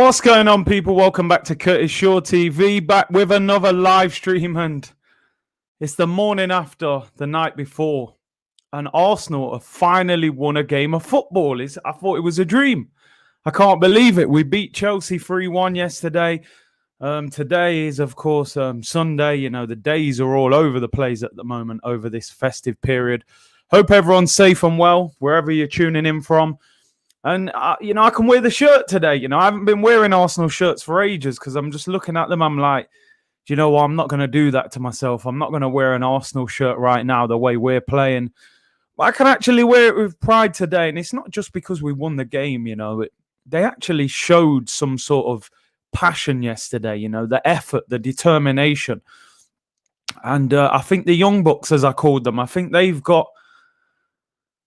What's going on, people? Welcome back to Curtis Shaw TV, back with another live stream, and it's the morning after the night before, and Arsenal have finally won a game of football. I thought it was a dream. I can't believe it. We beat Chelsea 3-1 yesterday. Today is, of course, Sunday. You know, the days are all over the place at the moment over this festive period. Hope everyone's safe and well, wherever you're tuning in from. And, I can wear the shirt today. I haven't been wearing Arsenal shirts for ages because I'm just looking at them. I'm like, do you know what? I'm not going to do that to myself. I'm not going to wear an Arsenal shirt right now the way we're playing. But I can actually wear it with pride today. And it's not just because we won the game, They actually showed some sort of passion yesterday, the effort, the determination. And I think the Young Bucks, as I called them, I think they've got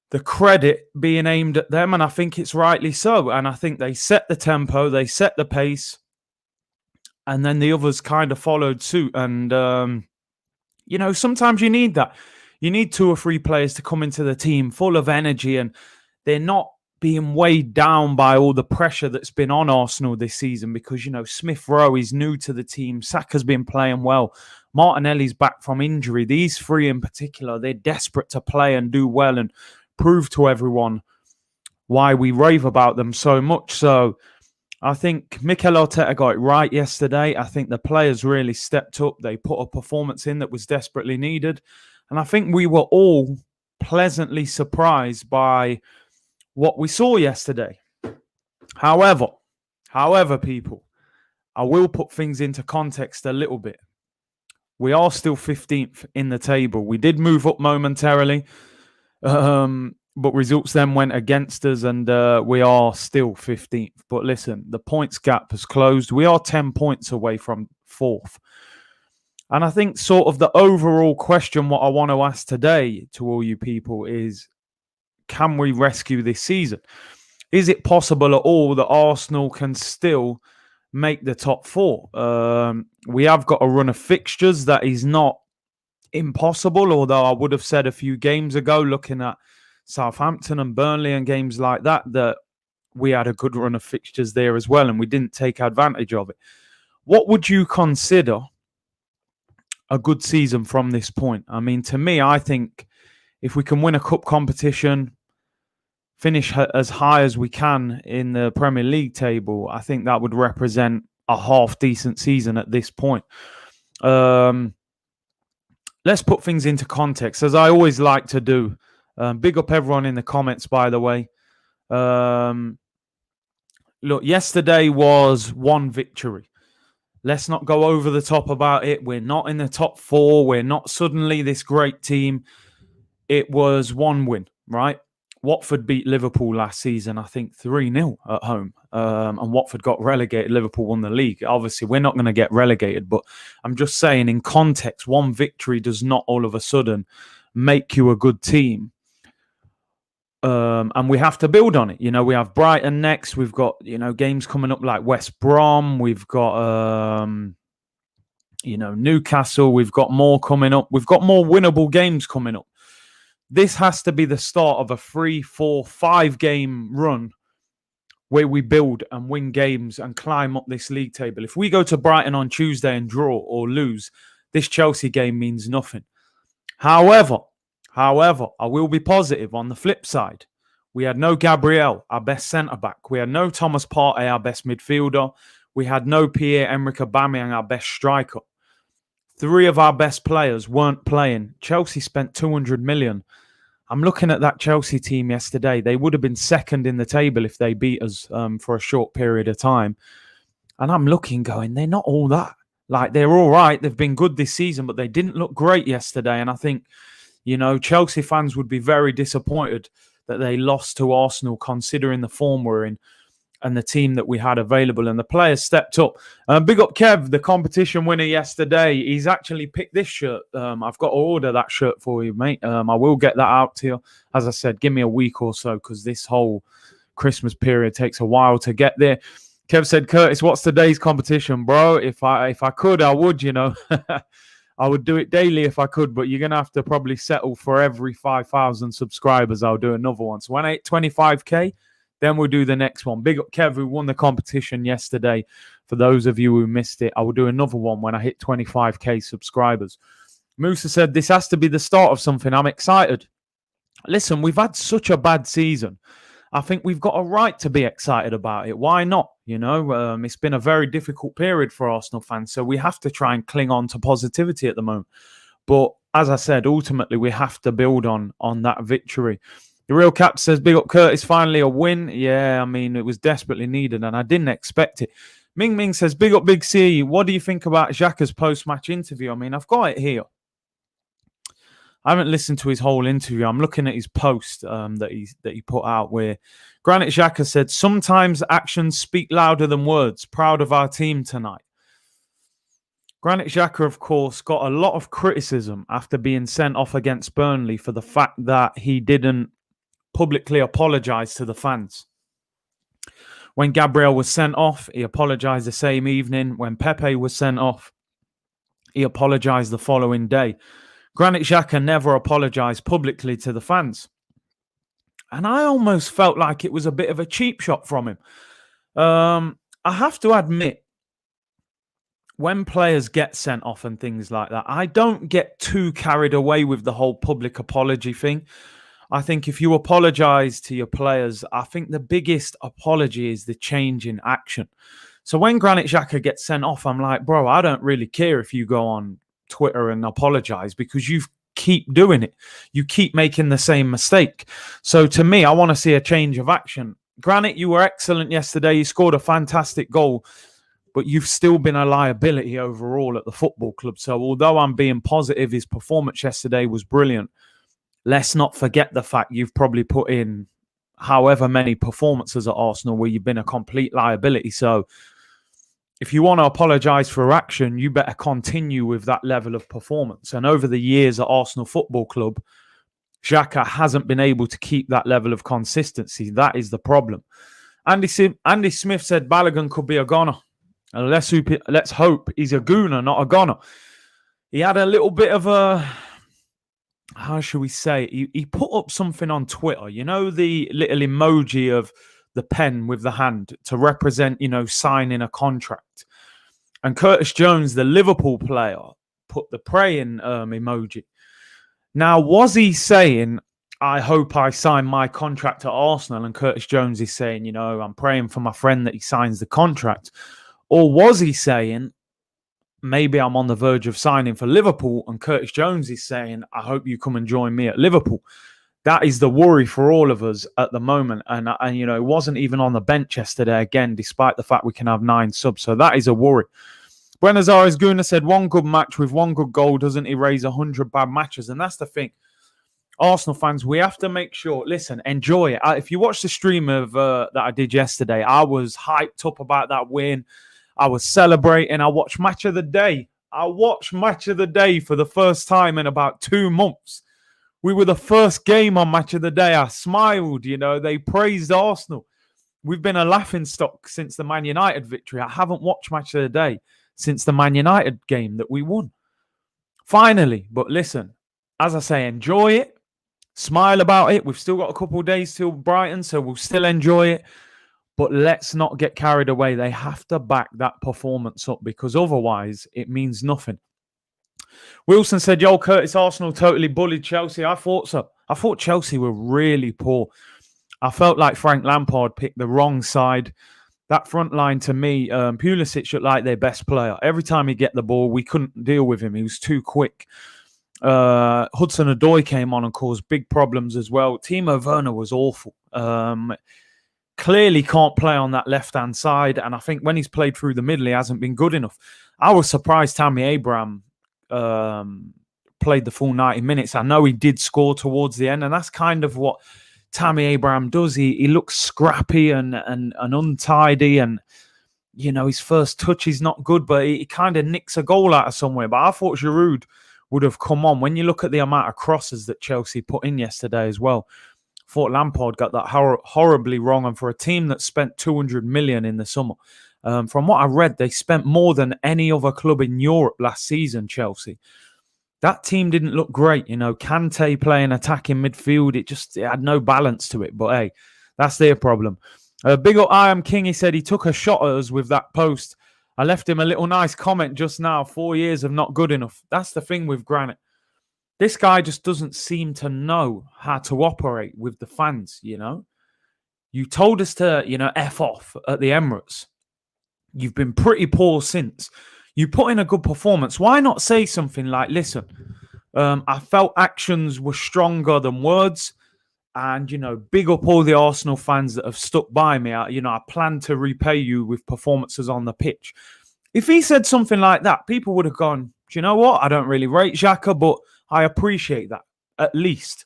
the credit being aimed at them, and I think it's rightly so. And I think they set the tempo, they set the pace, and then the others kind of followed suit. And, sometimes you need that. You need 2 or 3 players to come into the team full of energy, and they're not being weighed down by all the pressure that's been on Arsenal this season because, Smith Rowe is new to the team. Saka's been playing well. Martinelli's back from injury. These 3 in particular, they're desperate to play and do well and prove to everyone why we rave about them so much. So I think Mikel Arteta got it right yesterday. I think the players really stepped up. They put a performance in that was desperately needed. And I think we were all pleasantly surprised by what we saw yesterday. However, people, I will put things into context a little bit. We are still 15th in the table. We did move up momentarily. But results then went against us, and we are still 15th. But listen, the points gap has closed. We are 10 points away from 4th. And I think sort of the overall question, what I want to ask today to all you people is, can we rescue this season? Is it possible at all that Arsenal can still make the top 4? We have got a run of fixtures that is not impossible, although I would have said a few games ago, looking at Southampton and Burnley and games like that, that we had a good run of fixtures there as well, and we didn't take advantage of it. What would you consider a good season from this point? I mean, to me, I think if we can win a cup competition, finish as high as we can in the Premier League table, I think that would represent a half-decent season at this point. Let's put things into context, as I always like to do. Big up everyone in the comments, by the way. Look, yesterday was one victory. Let's not go over the top about it. We're not in the top 4. We're not suddenly this great team. It was one win, right? Watford beat Liverpool last season, I think 3-0 at home. And Watford got relegated. Liverpool won the league. Obviously, we're not going to get relegated, but I'm just saying in context, one victory does not all of a sudden make you a good team. And we have to build on it. We have Brighton next. We've got, games coming up like West Brom. We've got, Newcastle. We've got more coming up. We've got more winnable games coming up. This has to be the start of a 3, 4, 5 game run where we build and win games and climb up this league table. If we go to Brighton on Tuesday and draw or lose, this Chelsea game means nothing. However, I will be positive on the flip side. We had no Gabriel, our best centre-back. We had no Thomas Partey, our best midfielder. We had no Pierre-Emerick Aubameyang, our best striker. 3 of our best players weren't playing. Chelsea spent 200 million. I'm looking at that Chelsea team yesterday. They would have been second in the table if they beat us for a short period of time. And I'm looking, going, they're not all that. Like, they're all right. They've been good this season, but they didn't look great yesterday. And I think, Chelsea fans would be very disappointed that they lost to Arsenal, considering the form we're in and the team that we had available, and the players stepped up. Big up Kev, the competition winner yesterday. He's actually picked this shirt. I've got to order that shirt for you, mate. I will get that out to you. As I said, give me a week or so, because this whole Christmas period takes a while to get there. Kev said, Curtis, what's today's competition, bro? If I could, I would, I would do it daily if I could, but you're going to have to probably settle for every 5,000 subscribers. I'll do another one. So when I hit 25K, Then we'll do the next one. Big up Kev, who won the competition yesterday. For those of you who missed it, I will do another one when I hit 25k subscribers. Musa said, this has to be the start of something. I'm excited. Listen, we've had such a bad season. I think we've got a right to be excited about it. Why not? It's been a very difficult period for Arsenal fans, so we have to try and cling on to positivity at the moment. But as I said, ultimately, we have to build on that victory. The Real Cap says, big up Curtis, finally a win. Yeah, I mean, it was desperately needed, and I didn't expect it. Ming Ming says, big up Big C. What do you think about Xhaka's post-match interview? I mean, I've got it here. I haven't listened to his whole interview. I'm looking at his post that he put out where Granit Xhaka said, sometimes actions speak louder than words. Proud of our team tonight. Granit Xhaka, of course, got a lot of criticism after being sent off against Burnley for the fact that he didn't publicly apologise to the fans. When Gabriel was sent off, he apologised the same evening. When Pepe was sent off, he apologised the following day. Granit Xhaka never apologised publicly to the fans. And I almost felt like it was a bit of a cheap shot from him. I have to admit, when players get sent off and things like that, I don't get too carried away with the whole public apology thing. I think if you apologise to your players, I think the biggest apology is the change in action. So when Granit Xhaka gets sent off, I'm like, bro, I don't really care if you go on Twitter and apologize because you keep doing it. You keep making the same mistake. So to me, I want to see a change of action. Granit, you were excellent yesterday. You scored a fantastic goal, but you've still been a liability overall at the football club. So although I'm being positive, his performance yesterday was brilliant. Let's not forget the fact you've probably put in however many performances at Arsenal where you've been a complete liability. So if you want to apologise for action, you better continue with that level of performance. And over the years at Arsenal Football Club, Xhaka hasn't been able to keep that level of consistency. That is the problem. Andy Smith said Balogun could be a goner. And let's hope he's a gooner, not a goner. He had a little bit of a... How should we say? He put up something on Twitter. You know, the little emoji of the pen with the hand to represent, signing a contract. And Curtis Jones, the Liverpool player, put the praying emoji. Now, was he saying, I hope I sign my contract at Arsenal? And Curtis Jones is saying, I'm praying for my friend that he signs the contract. Or was he saying, maybe I'm on the verge of signing for Liverpool, and Curtis Jones is saying, I hope you come and join me at Liverpool? That is the worry for all of us at the moment. And it wasn't even on the bench yesterday, again, despite the fact we can have 9 subs. So that is a worry. Buenos Aires Guna said, one good match with one good goal doesn't erase 100 bad matches. And that's the thing. Arsenal fans, we have to make sure, listen, enjoy it. If you watch the stream of that I did yesterday, I was hyped up about that win. I was celebrating. I watched Match of the Day. I watched Match of the Day for the first time in about 2 months. We were the first game on Match of the Day. I smiled, They praised Arsenal. We've been a laughingstock since the Man United victory. I haven't watched Match of the Day since the Man United game that we won. Finally, but listen, as I say, enjoy it. Smile about it. We've still got a couple of days till Brighton, so we'll still enjoy it. But let's not get carried away. They have to back that performance up because otherwise it means nothing. Wilson said, yo, Curtis, Arsenal totally bullied Chelsea. I thought so. I thought Chelsea were really poor. I felt like Frank Lampard picked the wrong side. That front line, to me, Pulisic looked like their best player. Every time he get the ball, we couldn't deal with him. He was too quick. Hudson-Odoi came on and caused big problems as well. Timo Werner was awful. Clearly can't play on that left-hand side. And I think when he's played through the middle, he hasn't been good enough. I was surprised Tammy Abraham played the full 90 minutes. I know he did score towards the end, and that's kind of what Tammy Abraham does. He looks scrappy and untidy, and his first touch is not good, but he kind of nicks a goal out of somewhere. But I thought Giroud would have come on. When you look at the amount of crosses that Chelsea put in yesterday as well, I thought Lampard got that horribly wrong. And for a team that spent 200 million in the summer, from what I read, they spent more than any other club in Europe last season, Chelsea. That team didn't look great. Kante playing attacking midfield, it had no balance to it. But hey, That's their problem. Big up I Am King, he said he took a shot at us with that post. I left him a little nice comment just now. 4 years of not good enough. That's the thing with Granit. This guy just doesn't seem to know how to operate with the fans, you know. You told us to, F off at the Emirates. You've been pretty poor since. You put in a good performance. Why not say something like, listen, I felt actions were stronger than words. And, big up all the Arsenal fans that have stuck by me. I plan to repay you with performances on the pitch. If he said something like that, people would have gone, do you know what? I don't really rate Xhaka, but I appreciate that, at least.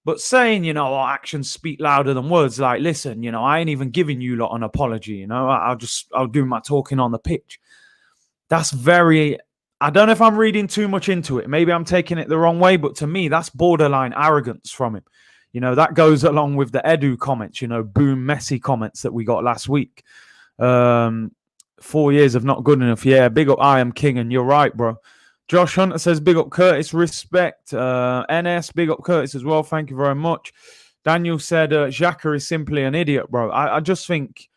But saying, actions speak louder than words, like, listen, I ain't even giving you lot an apology, I'll do my talking on the pitch. That's very, I don't know if I'm reading too much into it. Maybe I'm taking it the wrong way, but to me, that's borderline arrogance from him. That goes along with the Edu comments, boom Messi comments that we got last week. 4 years of not good enough. Yeah, big up I Am King, and you're right, bro. Josh Hunter says, big up Curtis, respect. NS, big up Curtis as well. Thank you very much. Daniel said, Xhaka is simply an idiot, bro. I just think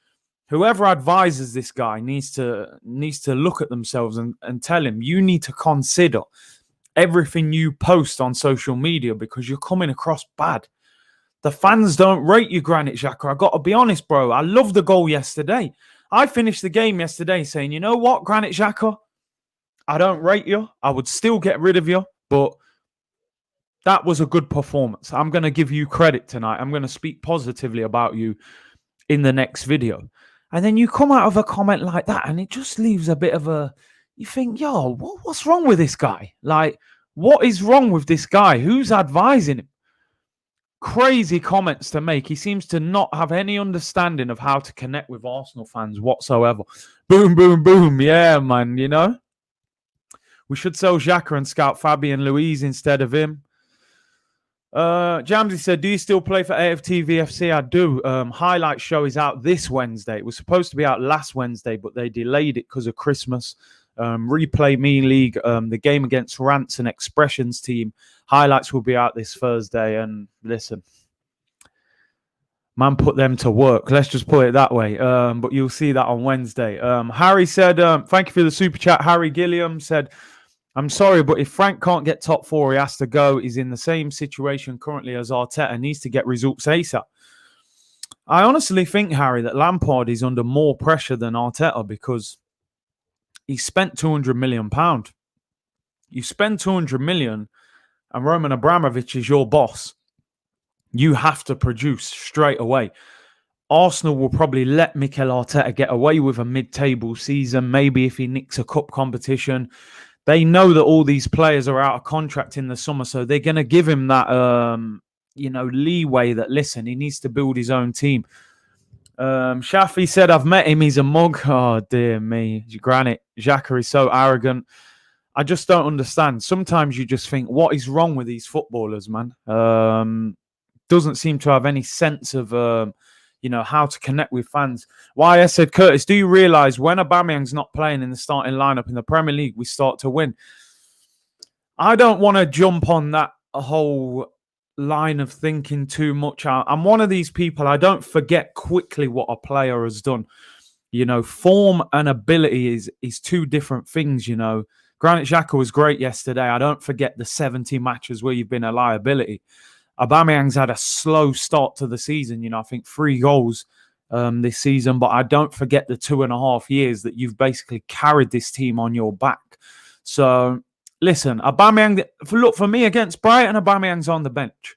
whoever advises this guy needs to look at themselves and tell him, you need to consider everything you post on social media because you're coming across bad. The fans don't rate you, Granit Xhaka. I got to be honest, bro. I love the goal yesterday. I finished the game yesterday saying, you know what, Granit Xhaka? I don't rate you. I would still get rid of you, but that was a good performance. I'm going to give you credit tonight. I'm going to speak positively about you in the next video. And then you come out of a comment like that, and it just leaves a bit of a... You think, yo, what's wrong with this guy? Like, what is wrong with this guy? Who's advising him? Crazy comments to make. He seems to not have any understanding of how to connect with Arsenal fans whatsoever. Boom, boom, boom. Yeah, man, We should sell Xhaka and scout Fabian Luiz instead of him. Jamsey said, do you still play for AFT VFC? I do. Highlight show is out this Wednesday. It was supposed to be out last Wednesday, but they delayed it because of Christmas. Replay Me League, the game against Rants and Expressions team. Highlights will be out this Thursday. And listen, man, put them to work. Let's just put it that way. But you'll see that on Wednesday. Harry said, thank you for the super chat. Harry Gilliam said, I'm sorry, but if Frank can't get top 4, he has to go. He's in the same situation currently as Arteta, needs to get results ASAP. I honestly think, Harry, that Lampard is under more pressure than Arteta because he spent £200 million. You spend 200 million and Roman Abramovich is your boss. You have to produce straight away. Arsenal will probably let Mikel Arteta get away with a mid-table season, maybe if he nicks a cup competition. They know that all these players are out of contract in the summer, so they're going to give him that, leeway that, listen, he needs to build his own team. Shafi said, I've met him. He's a mug. Oh, dear me. Granit Xhaka is so arrogant. I just don't understand. Sometimes you just think, what is wrong with these footballers, man? Doesn't seem to have any sense of, how to connect with fans. Why I said, Curtis, do you realise when Aubameyang's not playing in the starting lineup in the Premier League, we start to win? I don't want to jump on that whole line of thinking too much. I'm one of these people, I don't forget quickly what a player has done. Form and ability is two different things, Granit Xhaka was great yesterday. I don't forget the 70 matches where you've been a liability. Aubameyang's had a slow start to the season. I think 3 goals this season, but I don't forget the 2.5 years that you've basically carried this team on your back. So, listen, Aubameyang, look, for me against Brighton, Aubameyang's on the bench.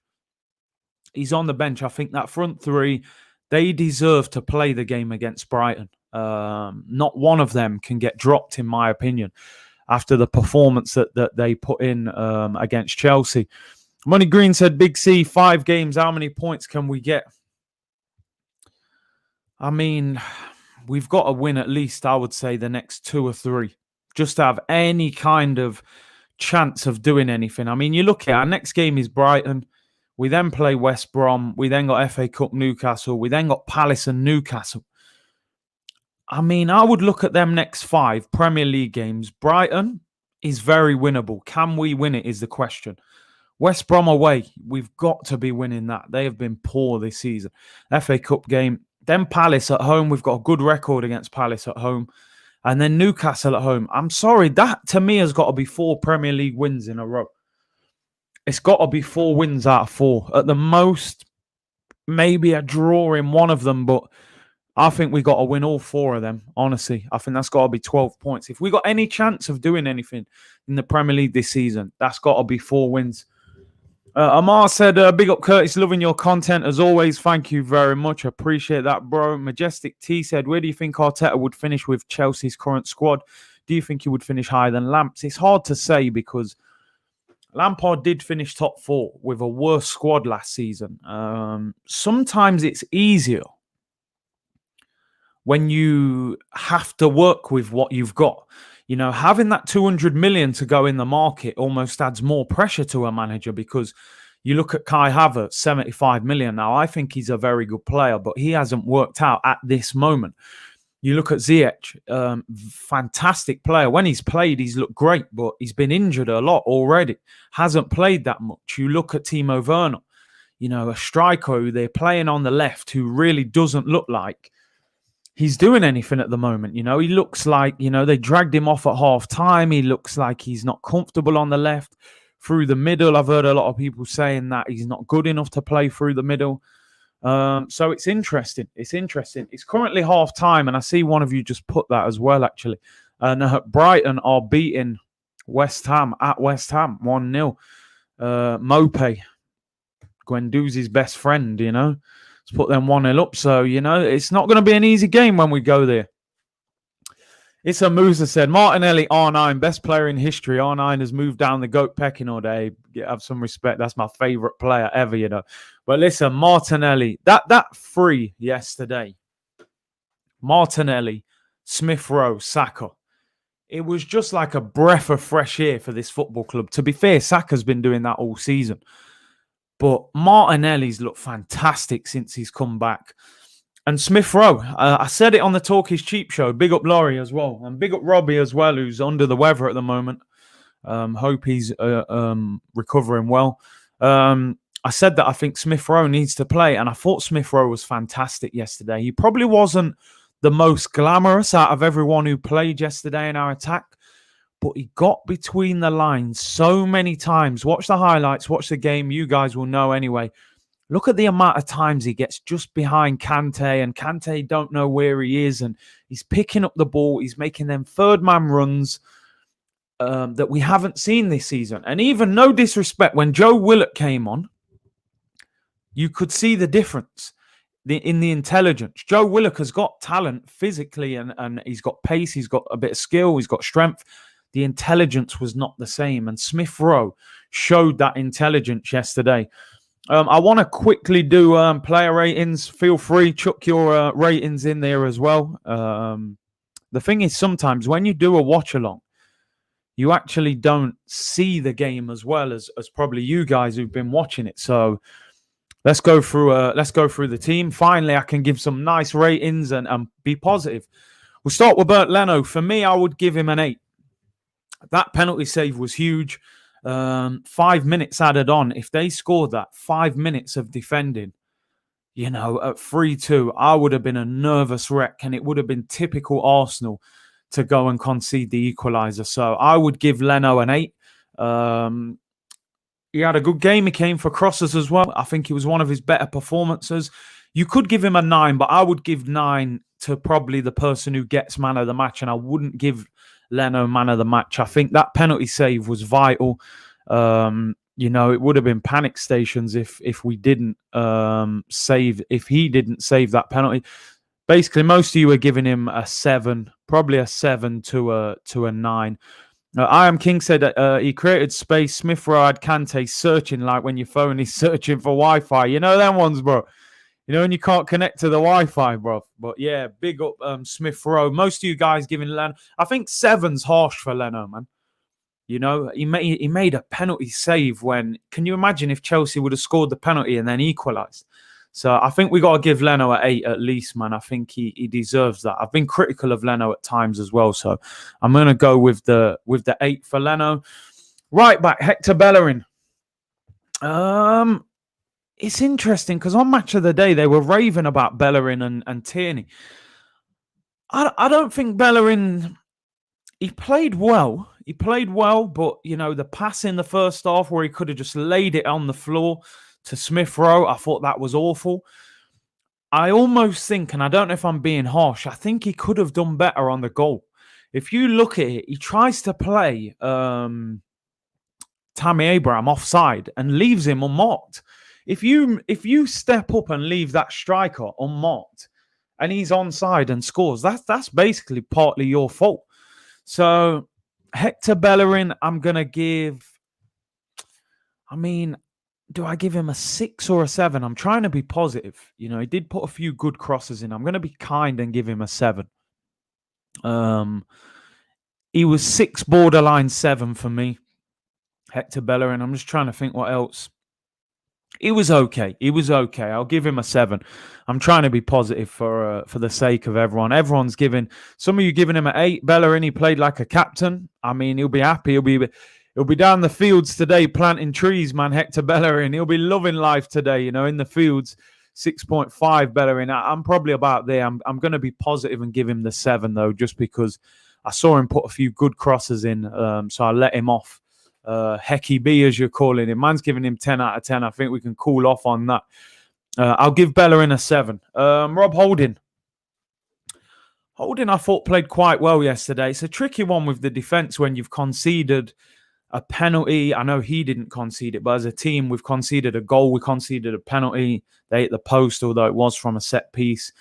He's on the bench. I think that front 3, they deserve to play the game against Brighton. Not one of them can get dropped, in my opinion, after the performance that they put in against Chelsea. Money Green said, Big C, 5 games, how many points can we get? I mean, we've got to win at least, I would say, the next 2 or 3, just to have any kind of chance of doing anything. I mean, you look at our next game is Brighton. We then play West Brom. We then got FA Cup Newcastle. We then got Palace and Newcastle. I mean, I would look at them next 5 Premier League games. Brighton is very winnable. Can we win it is the question. West Brom away, we've got to be winning that. They have been poor this season. FA Cup game. Then Palace at home. We've got a good record against Palace at home. And then Newcastle at home. I'm sorry, that to me has got to be 4 Premier League wins in a row. It's got to be 4 wins out of 4. At the most, maybe a draw in one of them, but I think we got to win all 4 of them, honestly. I think that's got to be 12 points. If we got any chance of doing anything in the Premier League this season, that's got to be 4 wins. Amar said, big up Curtis, loving your content as always. Thank you very much. Appreciate that, bro. Majestic T said, where do you think Arteta would finish with Chelsea's current squad? Do you think he would finish higher than Lamps? It's hard to say because Lampard did finish top 4 with a worse squad last season. Sometimes it's easier when you have to work with what you've got. You know, having that 200 million to go in the market almost adds more pressure to a manager because you look at Kai Havertz, 75 million. Now, I think he's a very good player, but he hasn't worked out at this moment. You look at Ziyech, fantastic player. When he's played, he's looked great, but he's been injured a lot already. Hasn't played that much. You look at Timo Werner, you know, a striker who they're playing on the left who really doesn't look like he's doing anything at the moment. You know, he looks like, you know, they dragged him off at half time. He looks like he's not comfortable on the left. Through the middle, I've heard a lot of people saying that he's not good enough to play through the middle. So it's interesting. It's interesting. It's currently half time, and I see one of you just put that as well, actually. And Brighton are beating West Ham at West Ham 1-0. Mope, Guendouzi's best friend, you know. Let's put them 1-0 up. So, you know, it's not going to be an easy game when we go there. Issa Musa said, Martinelli, R9, best player in history. R9 has moved down the GOAT pecking order. Have some respect. That's my favorite player ever, you know. But listen, Martinelli, that free yesterday, Martinelli, Smith Rowe, Saka, it was just like a breath of fresh air for this football club. To be fair, Saka's been doing that all season. But Martinelli's looked fantastic since he's come back. And Smith Rowe, I said it on the Talk is Cheap show. Big up Laurie as well. And big up Robbie as well, who's under the weather at the moment. Hope he's recovering well. I said that I think Smith Rowe needs to play. And I thought Smith Rowe was fantastic yesterday. He probably wasn't the most glamorous out of everyone who played yesterday in our attack. But he got between the lines so many times. Watch the highlights. Watch the game. You guys will know anyway. Look at the amount of times he gets just behind Kante, and Kante don't know where he is, and he's picking up the ball. He's making them third-man runs that we haven't seen this season. And even, no disrespect, when Joe Willock came on, you could see the difference in the intelligence. Joe Willock has got talent physically, and he's got pace, he's got a bit of skill, he's got strength. The intelligence was not the same, and Smith Rowe showed that intelligence yesterday. I want to quickly do player ratings. Feel free, chuck your ratings in there as well. The thing is, sometimes when you do a watch-along, you actually don't see the game as well as probably you guys who've been watching it. So let's go through the team. Finally, I can give some nice ratings and be positive. We'll start with Bert Leno. For me, I would give him an 8. That penalty save was huge. 5 minutes added on. If they scored that, 5 minutes of defending, you know, at 3-2, I would have been a nervous wreck, and it would have been typical Arsenal to go and concede the equaliser. So I would give Leno an 8. He had a good game. He came for crosses as well. I think it was one of his better performances. You could give him a 9, but I would give 9 to probably the person who gets man of the match, and I wouldn't give Leno man of the match. I think that penalty save was vital. You know, it would have been panic stations if we didn't if he didn't save that penalty. Basically, most of you are giving him a 7, probably a 7 to a 9. I Am King said he created space. Smith Rowe had Kante searching like when your phone is searching for Wi-Fi. You know them ones, bro. You know, when you can't connect to the Wi-Fi, bro. But yeah, big up Smith Rowe. Most of you guys giving Leno, I think 7's harsh for Leno, man. You know, he made a penalty save when, can you imagine if Chelsea would have scored the penalty and then equalised? So I think we got to give Leno an 8 at least, man. I think he deserves that. I've been critical of Leno at times as well, so I'm going to go with the 8 for Leno. Right back, Hector Bellerin. It's interesting because on Match of the Day, they were raving about Bellerin and Tierney. I don't think Bellerin, he played well. He played well, but, the pass in the first half where he could have just laid it on the floor to Smith Rowe, I thought that was awful. I almost think, and I don't know if I'm being harsh, I think he could have done better on the goal. If you look at it, he tries to play Tammy Abraham offside and leaves him unmarked. If you step up and leave that striker unmarked and he's onside and scores, that's basically partly your fault. So Hector Bellerin, I'm gonna give. Do I give him a 6 or a 7? I'm trying to be positive. He did put a few good crosses in. I'm going to be kind and give him a 7. He was 6, borderline 7 for me. Hector Bellerin. I'm just trying to think what else. He was okay. I'll give him a 7. I'm trying to be positive for the sake of everyone. Everyone's giving. Some of you giving him an 8. Bellerin, he played like a captain. He'll be happy. He'll be down the fields today planting trees, man. Hector Bellerin. He'll be loving life today, in the fields. 6.5 Bellerin. I'm probably about there. I'm going to be positive and give him the 7, though, just because I saw him put a few good crosses in, so I let him off. Hecky B, as you're calling him. Man's giving him 10 out of 10. I think we can cool off on that. I'll give Bellerin a 7. Rob Holding. Holding, I thought, played quite well yesterday. It's a tricky one with the defence when you've conceded a penalty. I know he didn't concede it, but as a team, we've conceded a goal. We conceded a penalty. They hit the post, although it was from a set piece.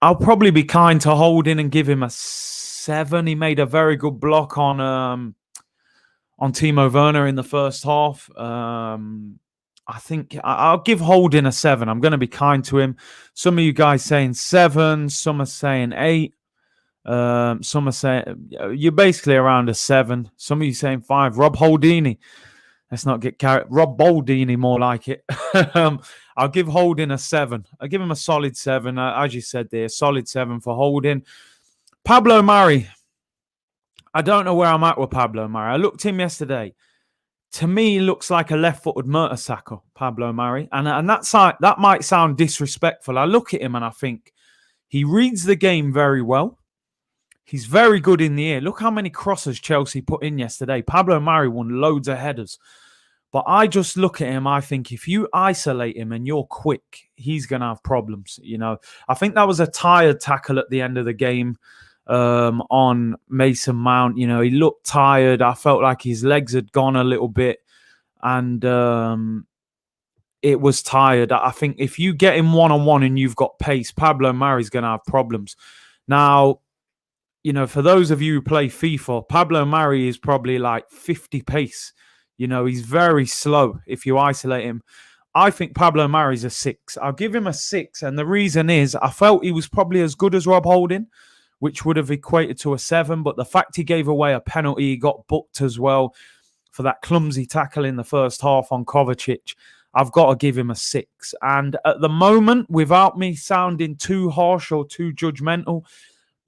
I'll probably be kind to Holding and give him a 7. He made a very good block on Timo Werner in the first half. I think I'll give Holding a 7. I'm going to be kind to him. Some of you guys saying 7. Some are saying 8. Some are saying you're basically around a 7. Some of you saying 5. Rob Holdini. Let's not get carried. Rob Boldini, more like it. I'll give Holding a 7. I'll give him a solid 7. As you said there, solid 7 for Holding. Pablo Mari. I don't know where I'm at with Pablo Mari. I looked at him yesterday. To me, he looks like a left-footed Mertesacker, Pablo Mari. And that might sound disrespectful. I look at him and I think he reads the game very well. He's very good in the air. Look how many crosses Chelsea put in yesterday. Pablo Mari won loads of headers. But I just look at him, I think if you isolate him and you're quick, he's going to have problems. I think that was a tired tackle at the end of the game on Mason Mount. He looked tired. I felt like his legs had gone a little bit. And it was tired. I think if you get him one-on-one and you've got pace, Pablo Mari's going to have problems. Now, for those of you who play FIFA, Pablo Mari is probably like 50 pace. He's very slow if you isolate him. I think Pablo Mari's a 6. I'll give him a 6. And the reason is I felt he was probably as good as Rob Holding, which would have equated to a 7. But the fact he gave away a penalty, he got booked as well for that clumsy tackle in the first half on Kovacic. I've got to give him a 6. And at the moment, without me sounding too harsh or too judgmental,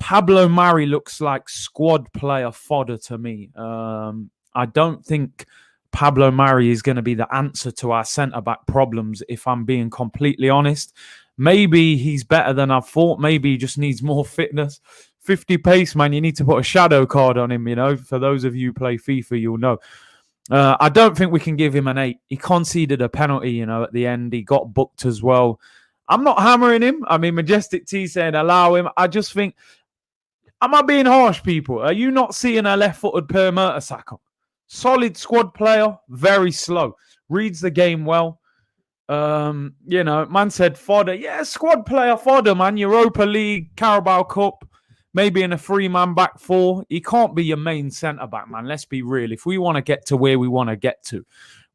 Pablo Mari looks like squad player fodder to me. I don't think Pablo Mari is going to be the answer to our centre-back problems, if I'm being completely honest. Maybe he's better than I thought. Maybe he just needs more fitness. 50 pace, man, you need to put a shadow card on him, For those of you who play FIFA, you'll know. I don't think we can give him an 8. He conceded a penalty, at the end. He got booked as well. I'm not hammering him. Majestic T saying allow him. I just think, am I being harsh, people? Are you not seeing a left-footed Per Mertesacker? Solid squad player, very slow. Reads the game well. Man said fodder. Yeah, squad player fodder, man. Europa League, Carabao Cup, maybe in a 3-man back 4. He can't be your main centre-back, man. Let's be real. If we want to get to where we want to get to,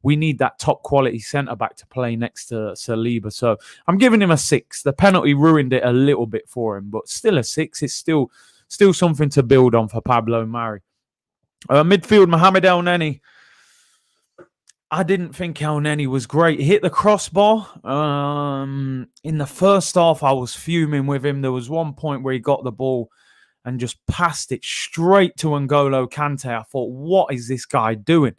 we need that top-quality centre-back to play next to Saliba. So I'm giving him a 6. The penalty ruined it a little bit for him, but still a 6. It's still something to build on for Pablo Mari. Midfield, Mohamed El Neni. I didn't think El Neni was great. He hit the crossbar. In the first half, I was fuming with him. There was one point where he got the ball and just passed it straight to N'Golo Kante. I thought, what is this guy doing?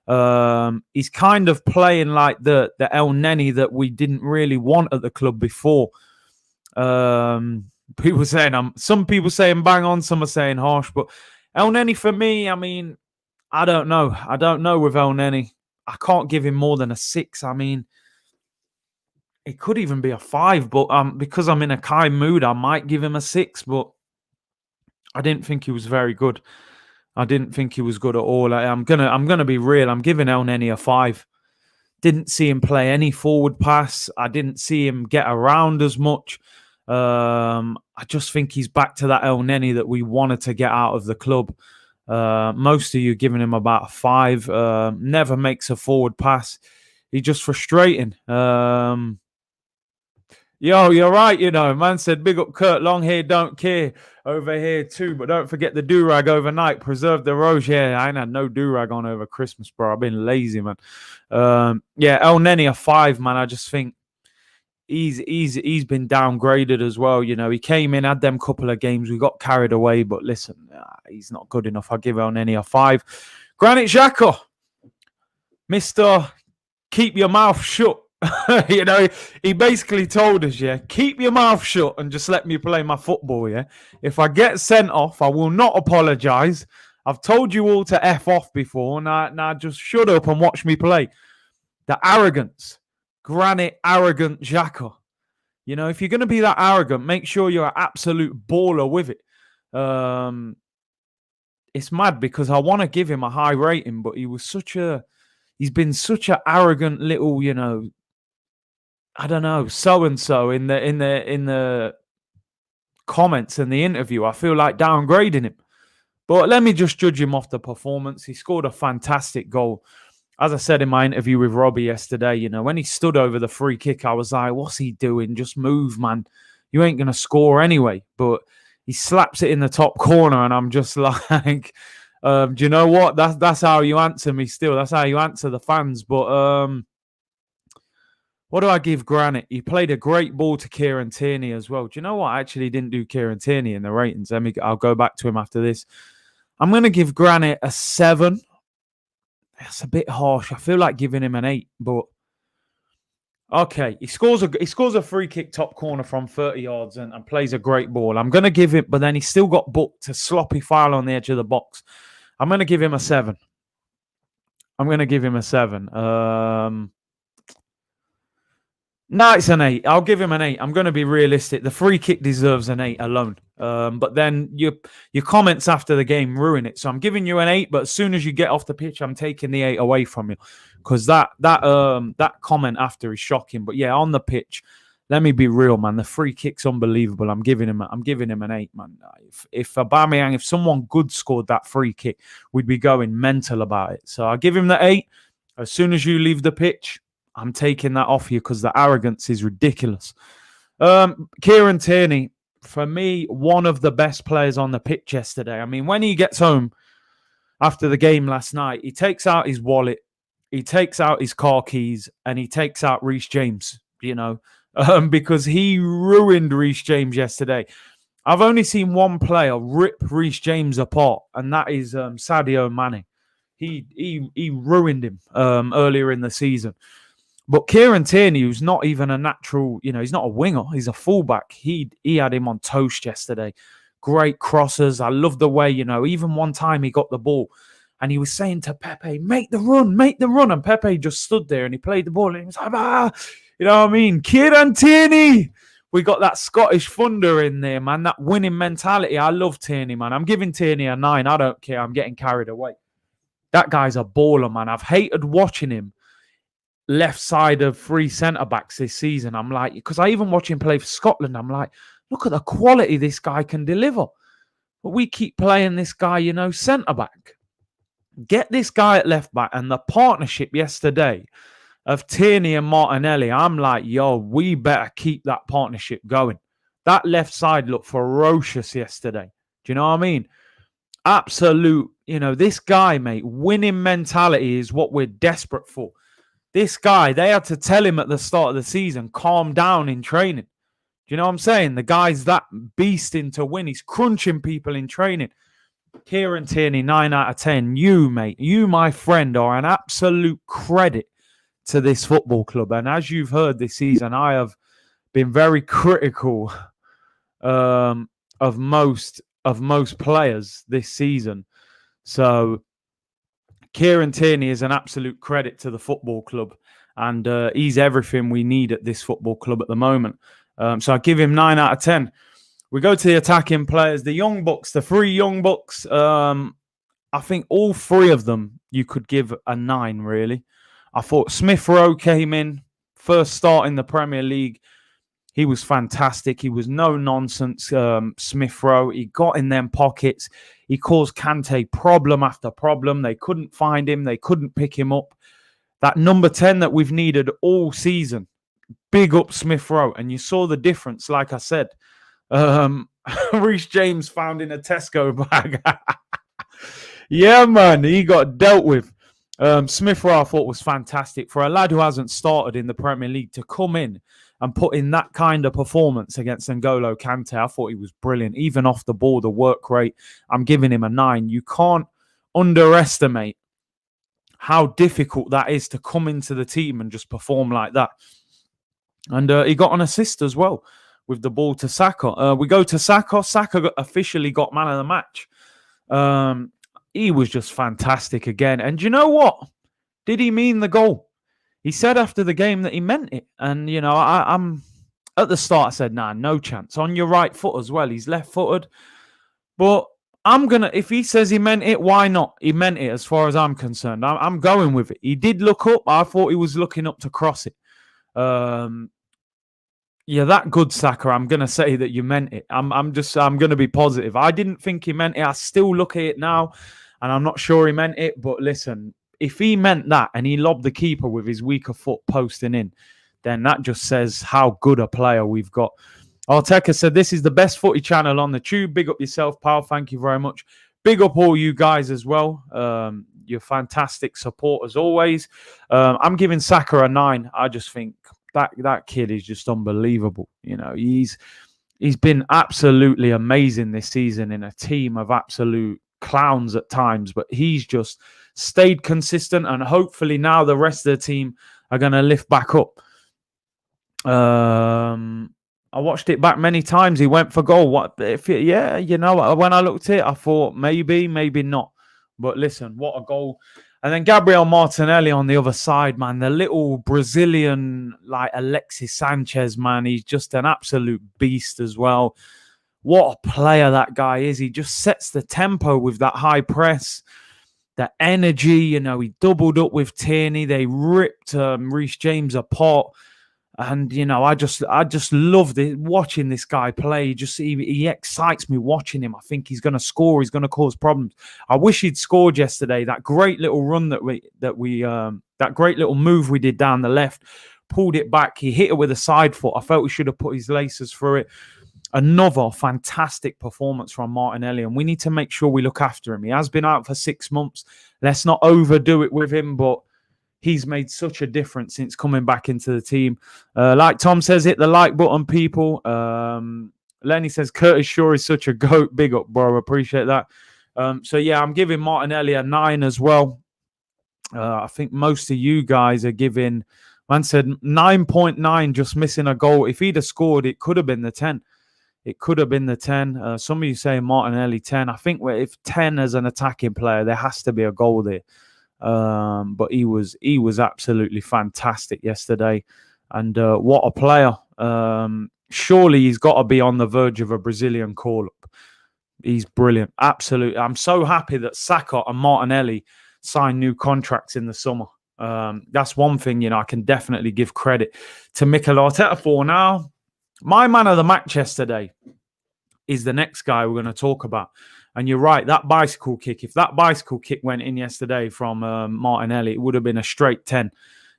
He's kind of playing like the El Neni that we didn't really want at the club before. People saying some people saying bang on, some are saying harsh, but El Neni for me, I mean, I don't know. I don't know with El Neni. I can't give him more than a 6. I mean, it could even be a 5, but because I'm in a kind mood, I might give him a 6, but I didn't think he was very good. I didn't think he was good at all. I'm gonna be real. I'm giving El Neni a 5. Didn't see him play any forward pass. I didn't see him get around as much. I just think he's back to that El Neni that we wanted to get out of the club. Most of you giving him about a 5. Never makes a forward pass. He's just frustrating. Yo, you're right, Man said, big up Kurt, long hair, don't care over here too. But don't forget the do-rag overnight. Preserve the rose. Yeah, I ain't had no do-rag on over Christmas, bro. I've been lazy, man. Yeah, El Neni a 5, man. I just think he's been downgraded as well. He came in, had them couple of games. We got carried away. But listen, he's not good enough. I'll give El Neni a 5. Granit Xhaka, Mr. Keep your mouth shut. He basically told us, keep your mouth shut and just let me play my football, If I get sent off, I will not apologise. I've told you all to F off before. Now just shut up and watch me play. The arrogance. Granite arrogant Xhaka. If you're going to be that arrogant, make sure you're an absolute baller with it. It's mad because I want to give him a high rating, but he's been such an arrogant little, I don't know, so-and-so in the comments and the interview. I feel like downgrading him. But let me just judge him off the performance. He scored a fantastic goal. As I said in my interview with Robbie yesterday, when he stood over the free kick, I was like, what's he doing? Just move, man. You ain't going to score anyway. But he slaps it in the top corner, and I'm just like, do you know what? That's how you answer me still. That's how you answer the fans. But what do I give Granit? He played a great ball to Kieran Tierney as well. Do you know what? I actually didn't do Kieran Tierney in the ratings. I'll go back to him after this. I'm going to give Granit a 7. That's a bit harsh. I feel like giving him an 8, but okay. He scores a free kick top corner from 30 yards and plays a great ball. I'm going to give it, but then he still got booked a sloppy foul on the edge of the box. I'm going to give him a 7. No, it's an 8. I'll give him an 8. I'm going to be realistic. The free kick deserves an 8 alone. But then your comments after the game ruin it. So I'm giving you an 8, but as soon as you get off the pitch, I'm taking the 8 away from you. Because that comment after is shocking. But yeah, on the pitch, let me be real, man. The free kick's unbelievable. I'm giving him an 8, man. If Aubameyang, if someone good scored that free kick, we'd be going mental about it. So I'll give him the 8. As soon as you leave the pitch, I'm taking that off you because the arrogance is ridiculous. Kieran Tierney, for me, one of the best players on the pitch yesterday. I mean, when he gets home after the game last night, he takes out his wallet, he takes out his car keys, and he takes out Reece James, because he ruined Reece James yesterday. I've only seen one player rip Reece James apart, and that is Sadio Mane. He ruined him earlier in the season. But Kieran Tierney, who's not even a natural, he's not a winger. He's a fullback. He had him on toast yesterday. Great crosses. I love the way, even one time he got the ball and he was saying to Pepe, make the run. And Pepe just stood there and he played the ball and he was like, you know what I mean? Kieran Tierney. We got that Scottish thunder in there, man. That winning mentality. I love Tierney, man. I'm giving Tierney a 9. I don't care. I'm getting carried away. That guy's a baller, man. I've hated watching him left side of 3 centre-backs this season. I'm like, because I even watch him play for Scotland, I'm like, look at the quality this guy can deliver. But we keep playing this guy, centre-back. Get this guy at left-back. And the partnership yesterday of Tierney and Martinelli, I'm like, yo, we better keep that partnership going. That left side looked ferocious yesterday. Do you know what I mean? Absolute, this guy, mate, winning mentality is what we're desperate for. This guy, they had to tell him at the start of the season, calm down in training. Do you know what I'm saying? The guy's that beasting to win. He's crunching people in training. Kieran Tierney, 9 out of 10. You, mate, you, my friend, are an absolute credit to this football club. And as you've heard this season, I have been very critical of most players this season. So Kieran Tierney is an absolute credit to the football club, and he's everything we need at this football club at the moment. So I give him 9 out of 10. We go to the attacking players, the Young Bucks, the 3 Young Bucks. I think all 3 of them you could give a 9, really. I thought Smith Rowe came in, first start in the Premier League. He was fantastic. He was no nonsense, Smith Rowe. He got in them pockets. He caused Kante problem after problem. They couldn't find him. They couldn't pick him up. That number 10 that we've needed all season. Big up Smith Rowe. And you saw the difference, like I said. Reece James found in a Tesco bag. Yeah, man. He got dealt with. Smith Rowe, I thought, was fantastic. For a lad who hasn't started in the Premier League to come in and put in that kind of performance against N'Golo Kante, I thought he was brilliant. Even off the ball, the work rate, I'm giving him a 9. You can't underestimate how difficult that is to come into the team and just perform like that. And he got an assist as well with the ball to Saka. We go to Saka. Saka officially got man of the match. He was just fantastic again. And you know what? Did he mean the goal? He said after the game that he meant it. And, you know, I'm at the start, I said, nah, no chance. On your right foot as well. He's left-footed. But if he says he meant it, why not? He meant it as far as I'm concerned. I'm going with it. He did look up. I thought he was looking up to cross it. Yeah, that good, Saka. I'm going to say that you meant it. I'm going to be positive. I didn't think he meant it. I still look at it now, and I'm not sure he meant it. But listen, if he meant that and he lobbed the keeper with his weaker foot posting in, then that just says how good a player we've got. Arteta said, this is the best footy channel on the tube. Big up yourself, pal. Thank you very much. Big up all you guys as well. You're fantastic support as always. I'm giving Saka a 9. I just think that kid is just unbelievable. You know, he's been absolutely amazing this season in a team of absolute clowns at times, but he's just stayed consistent, and hopefully now the rest of the team are going to lift back up. I watched it back many times. He went for goal. You know, when I looked at it, I thought maybe not. But listen, what a goal. And then Gabriel Martinelli on the other side, man, the little Brazilian, like Alexis Sanchez, man, he's just an absolute beast as well. What a player that guy is. He just sets the tempo with that high press, the energy. You know, he doubled up with Tierney. They ripped Reece James apart. And, you know, I just love watching this guy play. He excites me watching him. I think he's going to score. He's going to cause problems. I wish he'd scored yesterday. That great little run that great little move we did down the left, pulled it back. He hit it with a side foot. I felt we should have put his laces through it. Another fantastic performance from Martinelli, and we need to make sure we look after him. He has been out for 6 months. Let's not overdo it with him, but he's made such a difference since coming back into the team. Like Tom says, hit the like button, people. Lenny says, Curtis Shaw is such a goat. Big up, bro. Appreciate that. So, yeah, I'm giving Martinelli a 9 as well. I think most of you guys are giving... Man said 9.9, just missing a goal. If he'd have scored, it could have been the 10. It could have been the 10. Some of you say Martinelli 10. I think if 10 as an attacking player, there has to be a goal there. But he was absolutely fantastic yesterday, and what a player! Surely he's got to be on the verge of a Brazilian call-up. He's brilliant, absolutely. I'm so happy that Saka and Martinelli signed new contracts in the summer. That's one thing, you know, I can definitely give credit to Mikel Arteta for. Now, my man of the match yesterday is the next guy we're going to talk about. And you're right, that bicycle kick, if that bicycle kick went in yesterday from Martinelli, it would have been a straight 10.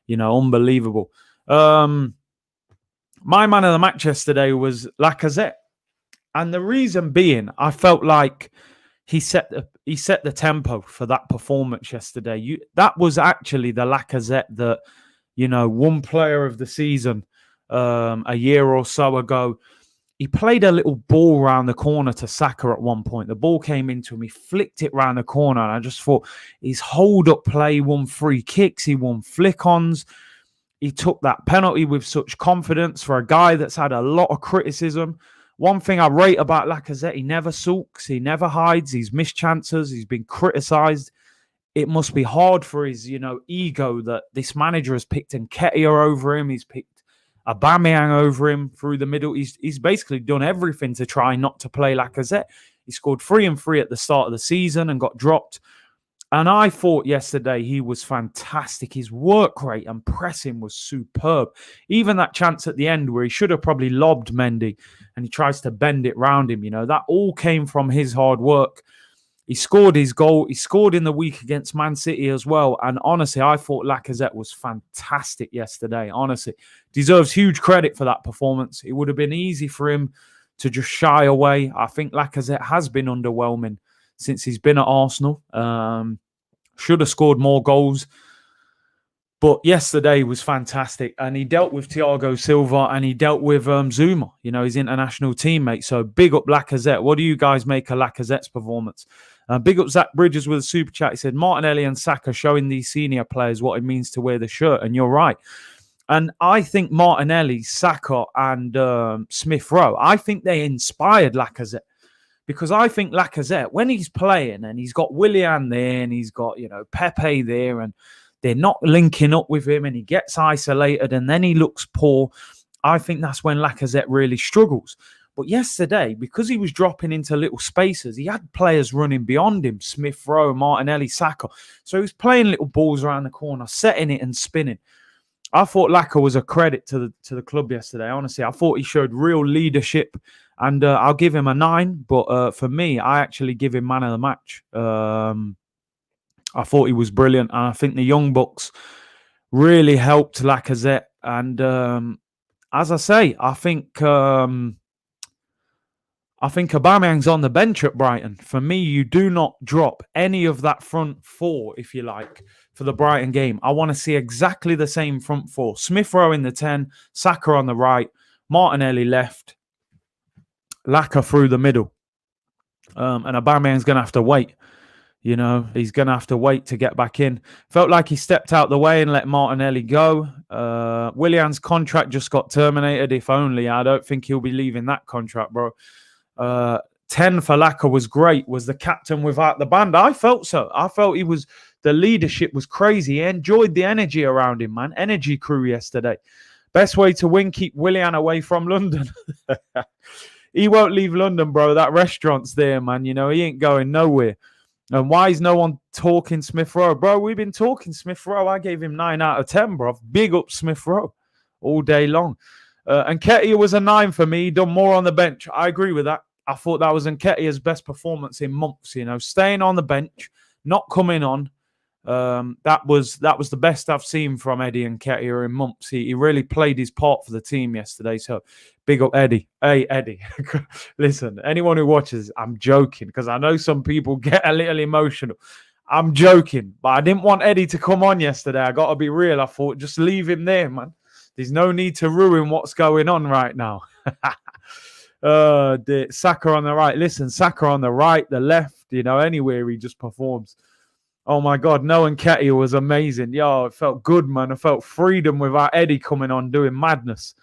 You know, unbelievable. My man of the match yesterday was Lacazette. And the reason being, I felt like he set the tempo for that performance yesterday. That was actually the Lacazette that, you know, won player of the season a year or so ago. he played a little ball round the corner to Saka at one point. The ball came into him. He flicked it round the corner. And I just thought his hold-up play won free kicks. He won flick-ons. He took that penalty with such confidence for a guy that's had a lot of criticism. One thing I rate about Lacazette, he never sulks. He never hides. He's missed chances. He's been criticised. It must be hard for his, ego that this manager has picked Nketiah over him. He's picked Aubameyang over him through the middle. He's basically done everything to try not to play Lacazette. He scored 3-3 at the start of the season and got dropped. And I thought yesterday he was fantastic. His work rate and pressing was superb. Even that chance at the end where he should have probably lobbed Mendy and he tries to bend it round him, that all came from his hard work. He scored his goal. He scored in the week against Man City as well. And honestly, I thought Lacazette was fantastic yesterday. Honestly, deserves huge credit for that performance. It would have been easy for him to just shy away. I think Lacazette has been underwhelming since he's been at Arsenal. Should have scored more goals. But yesterday was fantastic. And he dealt with Thiago Silva and he dealt with Zuma, his international teammate. So big up Lacazette. What do you guys make of Lacazette's performance? Big up Zach Bridges with a super chat. He said, Martinelli and Saka showing these senior players what it means to wear the shirt. And you're right. And I think Martinelli, Saka and Smith Rowe, I think they inspired Lacazette. Because I think Lacazette, when he's playing and he's got Willian there and he's got, Pepe there and they're not linking up with him and he gets isolated and then he looks poor, I think that's when Lacazette really struggles. But yesterday, because he was dropping into little spaces, he had players running beyond him, Smith Rowe, Martinelli, Saka. So he was playing little balls around the corner, setting it and spinning. I thought Laka was a credit to the club yesterday. Honestly, I thought he showed real leadership. And I'll give him a 9. But for me, I actually give him man of the match. I thought he was brilliant. And I think the Young Bucks really helped Lacazette. And as I say, I think Aubameyang's on the bench at Brighton. For me, you do not drop any of that front four, if you like, for the Brighton game. I want to see exactly the same front four. Smith Rowe in the 10, Saka on the right, Martinelli left, Laka through the middle. And Aubameyang's going to have to wait. He's going to have to wait to get back in. Felt like he stepped out the way and let Martinelli go. Willian's contract just got terminated. If only. I don't think he'll be leaving that contract, bro. 10 for Laka was great. Was the captain without the band? I felt so. I felt the leadership was crazy. He enjoyed the energy around him, man. Energy crew yesterday. Best way to win, keep Willian away from London. He won't leave London, bro. That restaurant's there, man. He ain't going nowhere. And why is no one talking Smith Rowe? Bro, we've been talking Smith Rowe. I gave him 9 out of 10, bro. Big up Smith Rowe all day long. And Nketiah was a 9 for me. He done more on the bench. I agree with that. I thought that was Nketiah's best performance in months. Staying on the bench, not coming on. That was the best I've seen from Eddie Nketiah in months. He really played his part for the team yesterday. So big up Eddie. Hey, Eddie. Listen, anyone who watches, I'm joking because I know some people get a little emotional. I'm joking, but I didn't want Eddie to come on yesterday. I got to be real. I thought, just leave him there, man. There's no need to ruin what's going on right now. Saka on the right. Listen, Saka on the right, the left, anywhere he just performs. Oh, my God. No, Nketiah was amazing. Yo, it felt good, man. I felt freedom without Eddie coming on doing madness.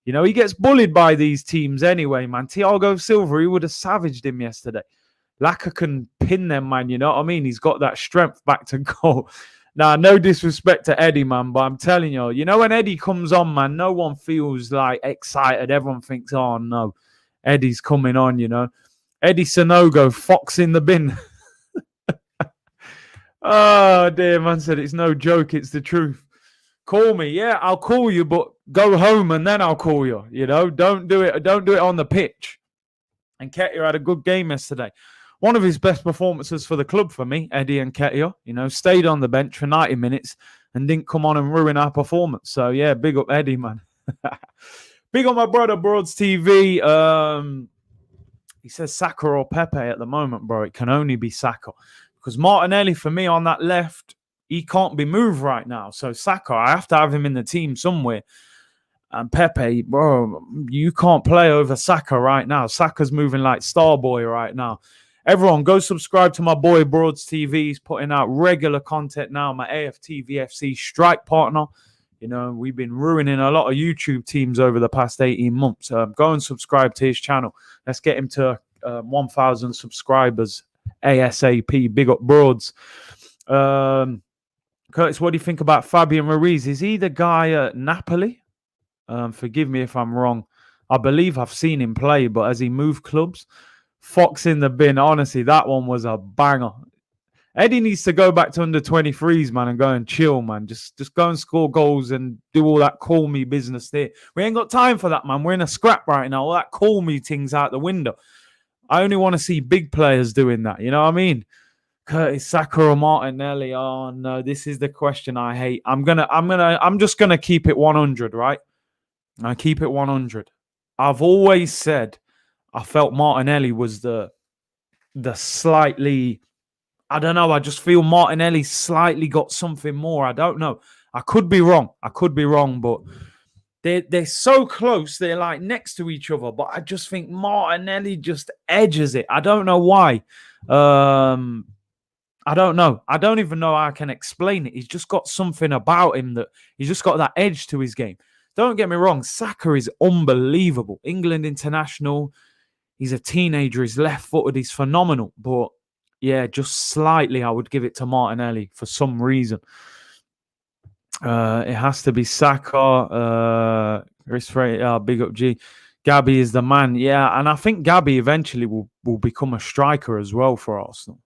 He gets bullied by these teams anyway, man. Thiago Silva, he would have savaged him yesterday. Laka can pin them, man. You know what I mean? He's got that strength back to goal. Now, no disrespect to Eddie, man, but I'm telling you, when Eddie comes on, man, no one feels like excited. Everyone thinks, oh, no, Eddie's coming on, Eddie Sonogo, fox in the bin. Oh, dear, man said it's no joke. It's the truth. Call me. Yeah, I'll call you, but go home and then I'll call you. Don't do it. Don't do it on the pitch. And Nketiah had a good game yesterday. One of his best performances for the club for me, Eddie Nketiah. Stayed on the bench for 90 minutes and didn't come on and ruin our performance. So, yeah, big up Eddie, man. Big on my brother, Broads TV. He says Saka or Pepe at the moment, bro. It can only be Saka. Because Martinelli, for me, on that left, he can't be moved right now. So Saka, I have to have him in the team somewhere. And Pepe, bro, you can't play over Saka right now. Saka's moving like Starboy right now. Everyone, go subscribe to my boy Broads TV. He's putting out regular content now. My AFT VFC strike partner. You know, we've been ruining a lot of YouTube teams over the past 18 months. Go and subscribe to his channel. Let's get him to 1,000 subscribers ASAP. Big up Broads. Curtis, what do you think about Fabian Ruiz? Is he the guy at Napoli? Forgive me if I'm wrong. I believe I've seen him play, but has he moved clubs? Fox in the bin. Honestly, that one was a banger. Eddie needs to go back to under 23s, man, and go and chill, man. Just go and score goals and do all that call me business there. We ain't got time for that, man. We're in a scrap right now. All that call me thing's out the window. I only want to see big players doing that. You know what I mean? Curtis, Saka or Martinelli? Oh no, this is the question I hate. I'm just gonna keep it 100, right? I keep it 100. I've always said I felt Martinelli was the slightly, I don't know. I just feel Martinelli slightly got something more. I don't know. I could be wrong, but they're so close. They're like next to each other. But I just think Martinelli just edges it. I don't know why. I don't know. I don't even know how I can explain it. He's just got something about him that he's just got that edge to his game. Don't get me wrong. Saka is unbelievable. England international. He's a teenager. He's left-footed. He's phenomenal. But yeah, just slightly, I would give it to Martinelli for some reason. It has to be Saka. Big up G. Gabby is the man. Yeah, and I think Gabby eventually will become a striker as well for Arsenal.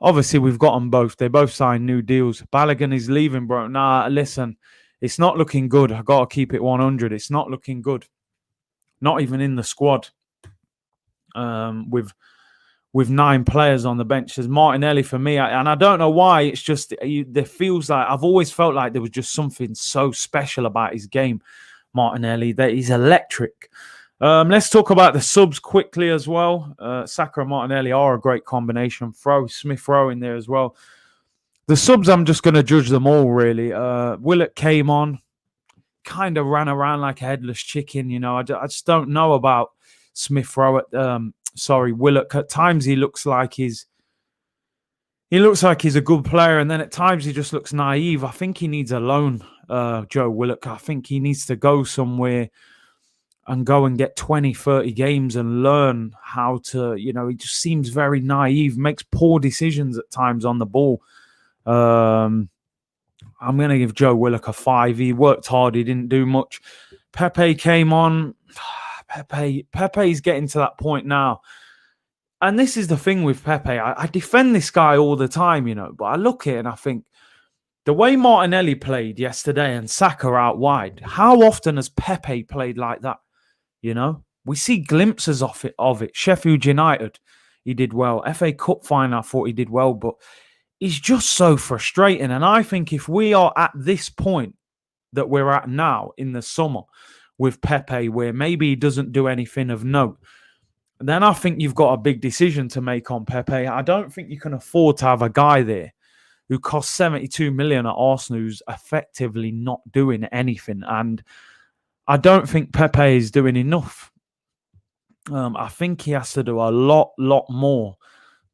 Obviously, we've got them both. They both signed new deals. Balogun is leaving, bro. Nah, listen. It's not looking good. I got to keep it 100. It's not looking good. Not even in the squad. With 9 players on the bench. There's Martinelli for me. And I don't know why. It's just, there feels like, I've always felt like there was just something so special about his game, Martinelli, that he's electric. Let's talk about the subs quickly as well. Saka and Martinelli are a great combination. Throw Smith Rowe in there as well. The subs, I'm just going to judge them all, really. Willock came on, kind of ran around like a headless chicken. You know, I just don't know about Smith Rowe. Willock. At times he looks like he's a good player, and then at times he just looks naive. I think he needs a loan, Joe Willock. I think he needs to go somewhere and go and get 20, 30 games and learn how to, he just seems very naive, makes poor decisions at times on the ball. I'm going to give Joe Willock a 5. He worked hard. He didn't do much. Pepe came on. Pepe's getting to that point now. And this is the thing with Pepe. I defend this guy all the time, but I look at it and I think the way Martinelli played yesterday and Saka out wide, how often has Pepe played like that? We see glimpses of it. Sheffield United, he did well. FA Cup final, I thought he did well, but he's just so frustrating. And I think if we are at this point that we're at now in the summer with Pepe, where maybe he doesn't do anything of note, then I think you've got a big decision to make on Pepe. I don't think you can afford to have a guy there who costs 72 million at Arsenal who's effectively not doing anything. And I don't think Pepe is doing enough. I think he has to do a lot more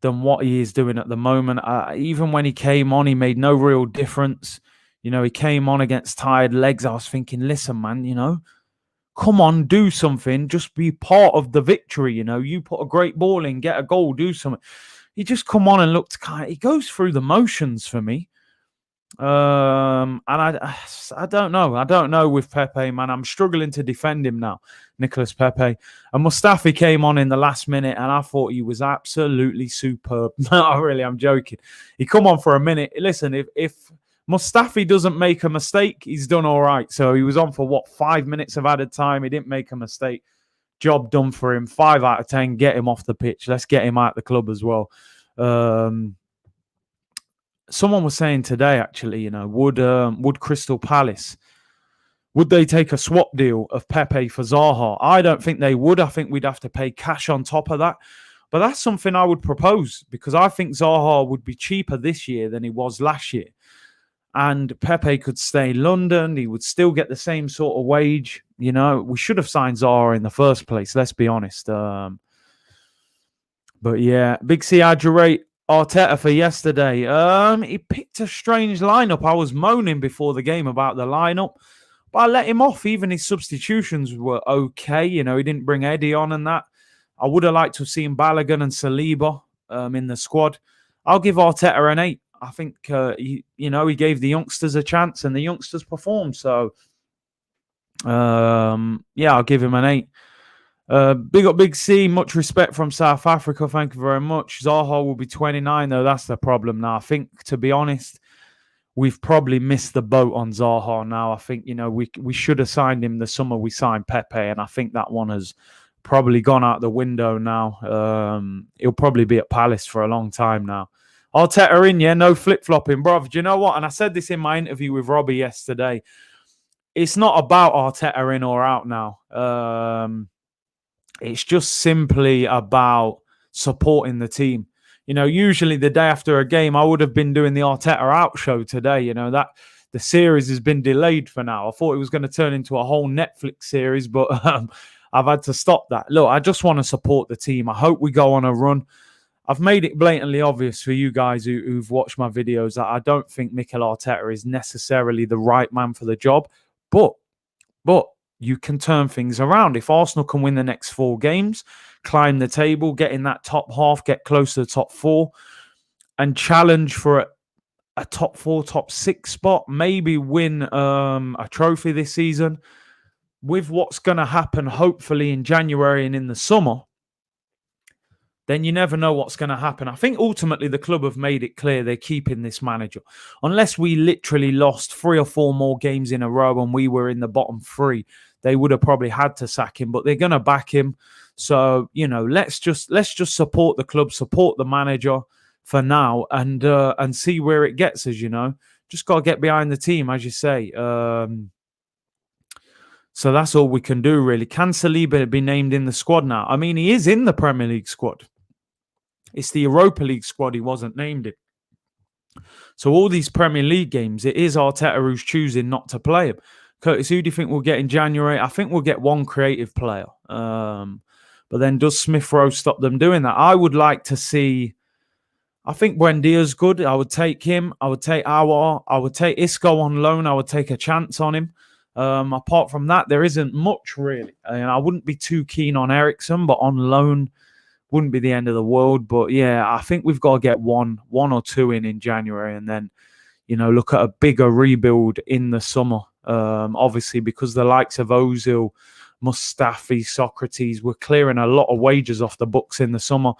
than what he is doing at the moment. Even when he came on, he made no real difference. He came on against tired legs. I was thinking, listen, man, come on, do something. Just be part of the victory. You put a great ball in, get a goal, do something. He just come on and looked he goes through the motions for me. And I don't know. I don't know with Pepe, man. I'm struggling to defend him now, Nicolas Pepe. And Mustafi came on in the last minute, and I thought he was absolutely superb. No, really, I'm joking. He come on for a minute. Listen, if Mustafi doesn't make a mistake, he's done all right. So he was on for 5 minutes of added time. He didn't make a mistake. Job done for him. 5 out of 10. Get him off the pitch. Let's get him out of the club as well. Someone was saying today, actually, would Crystal Palace, would they take a swap deal of Pepe for Zaha? I don't think they would. I think we'd have to pay cash on top of that. But that's something I would propose, because I think Zaha would be cheaper this year than he was last year. and Pepe could stay in London. He would still get the same sort of wage. We should have signed Zaha in the first place, let's be honest. But yeah, Big C, how'd you rate Arteta for yesterday? He picked a strange lineup. I was moaning before the game about the lineup, but I let him off. Even his substitutions were okay. He didn't bring Eddie on and that. I would have liked to have seen Balogun and Saliba in the squad. I'll give Arteta an 8. I think, he gave the youngsters a chance and the youngsters performed. So, I'll give him an 8. Big up Big C, much respect from South Africa. Thank you very much. Zaha will be 29, though. That's the problem now. I think, to be honest, we've probably missed the boat on Zaha now. I think, we should have signed him the summer we signed Pepe, and I think that one has probably gone out the window now. He'll probably be at Palace for a long time now. Arteta in, yeah, no flip-flopping. Bruv, do you know what? And I said this in my interview with Robbie yesterday. It's not about Arteta in or out now. It's just simply about supporting the team. Usually the day after a game, I would have been doing the Arteta out show today. That the series has been delayed for now. I thought it was going to turn into a whole Netflix series, but I've had to stop that. Look, I just want to support the team. I hope we go on a run. I've made it blatantly obvious for you guys who've watched my videos that I don't think Mikel Arteta is necessarily the right man for the job, but you can turn things around. If Arsenal can win the next 4 games, climb the table, get in that top half, get close to the top 4, and challenge for a top 4, top 6 spot, maybe win a trophy this season, with what's going to happen hopefully in January and in the summer, then you never know what's going to happen. I think ultimately the club have made it clear they're keeping this manager. Unless we literally lost 3 or 4 more games in a row and we were in the bottom 3, they would have probably had to sack him, but they're going to back him. So, let's just support the club, support the manager for now, and see where it gets us, Just got to get behind the team, as you say. So that's all we can do, really. Can Saliba be named in the squad now? I mean, he is in the Premier League squad. It's the Europa League squad he wasn't named in. So all these Premier League games, it is Arteta who's choosing not to play him. Curtis, who do you think we'll get in January? I think we'll get one creative player. But then does Smith Rowe stop them doing that? I would like to see... I think Buendia's good. I would take him. I would take Aouar. I would take Isco on loan. I would take a chance on him. Apart from that, there isn't much really. And I wouldn't be too keen on Eriksen, but on loan wouldn't be the end of the world. But yeah, I think we've got to get one or two in January, and then look at a bigger rebuild in the summer. Obviously, because the likes of Ozil, Mustafi, Socrates were clearing a lot of wages off the books in the summer.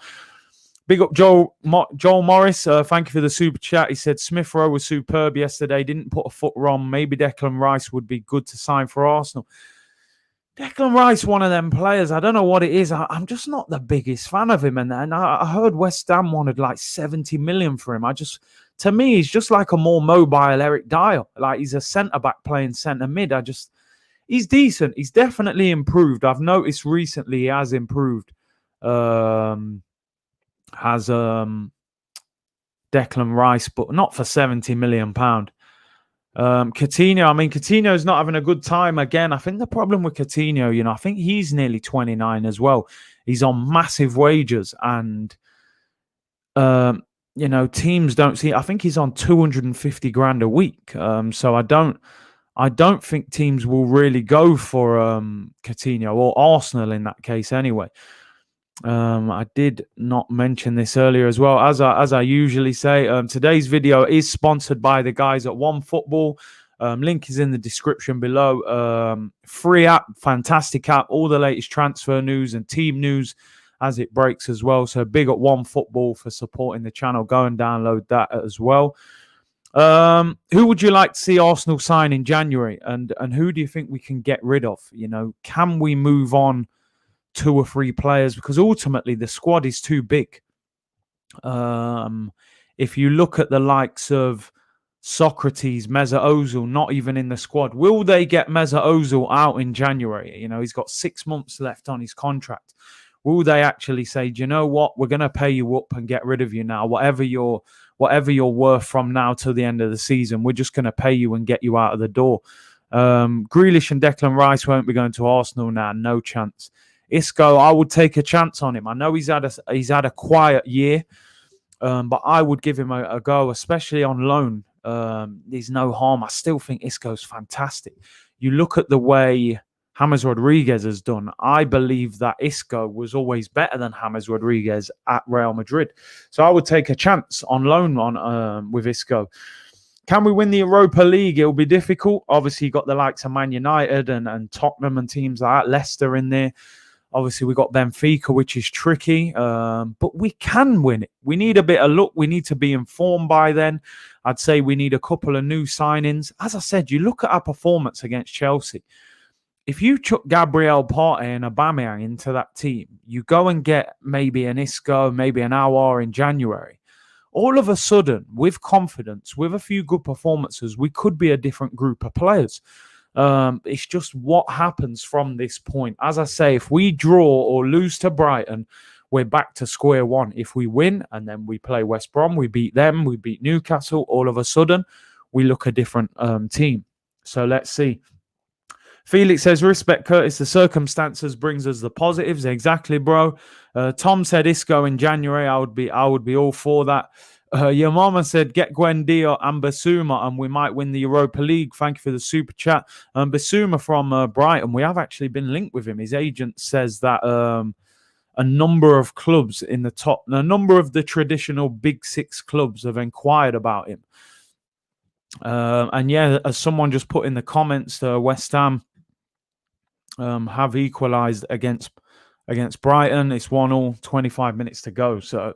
Big up Joel Morris. Thank you for the super chat. He said Smith Rowe was superb yesterday. Didn't put a foot wrong. Maybe Declan Rice would be good to sign for Arsenal. Declan Rice, one of them players. I don't know what it is. I'm just not the biggest fan of him. And I heard West Ham wanted like 70 million for him. To me, he's just like a more mobile Eric Dyer. Like he's a centre-back playing centre-mid. He's decent. He's definitely improved. I've noticed recently he has improved. Declan Rice, but not for £70 million. Coutinho's not having a good time again. I think the problem with Coutinho, I think he's nearly 29 as well. He's on massive wages, and teams don't see. I think he's on 250 grand a week. So I don't think teams will really go for Coutinho, or Arsenal in that case anyway. I did not mention this earlier as well. As I usually say, today's video is sponsored by the guys at OneFootball. Link is in the description below. Free app, fantastic app. All the latest transfer news and team news as it breaks as well. So big up OneFootball for supporting the channel. Go and download that as well. Who would you like to see Arsenal sign in January? And who do you think we can get rid of? Can we move on 2 or 3 players, because ultimately the squad is too big. If you look at the likes of Socrates, Mesut Ozil, not even in the squad, will they get Mesut Ozil out in January? He's got 6 months left on his contract. Will they actually say, do you know what? We're going to pay you up and get rid of you now. Whatever you're worth from now till the end of the season, we're just going to pay you and get you out of the door. Grealish and Declan Rice won't be going to Arsenal now. No chance. Isco, I would take a chance on him. I know he's had a quiet year, but I would give him a go, especially on loan. There's no harm. I still think Isco's fantastic. You look at the way James Rodriguez has done. I believe that Isco was always better than James Rodriguez at Real Madrid. So I would take a chance on loan with Isco. Can we win the Europa League? It'll be difficult. Obviously, you got the likes of Man United and Tottenham and teams like that, Leicester in there. Obviously, we got Benfica, which is tricky, but we can win it. We need a bit of luck. We need to be informed by then. I'd say we need a couple of new signings. As I said, you look at our performance against Chelsea. If you chuck Gabriel Partey and Aubameyang into that team, you go and get maybe an Isco, maybe an Aouar in January. All of a sudden, with confidence, with a few good performances, we could be a different group of players. It's just what happens from this point. As I say, if we draw or lose to Brighton, we're back to square one. If we win and then we play West Brom, we beat them, we beat Newcastle, all of a sudden, we look a different team. So let's see. Felix says, respect Curtis, the circumstances brings us the positives. Exactly, bro. Tom said Isco in January. I would be all for that. Your mama said, get Buendia and Basuma and we might win the Europa League. Thank you for the super chat. Basuma from Brighton, we have actually been linked with him. His agent says that a number of clubs in the top, a number of the traditional big six clubs have inquired about him. And yeah, as someone just put in the comments, West Ham have equalised against Brighton. It's 1-1, 25 minutes to go. So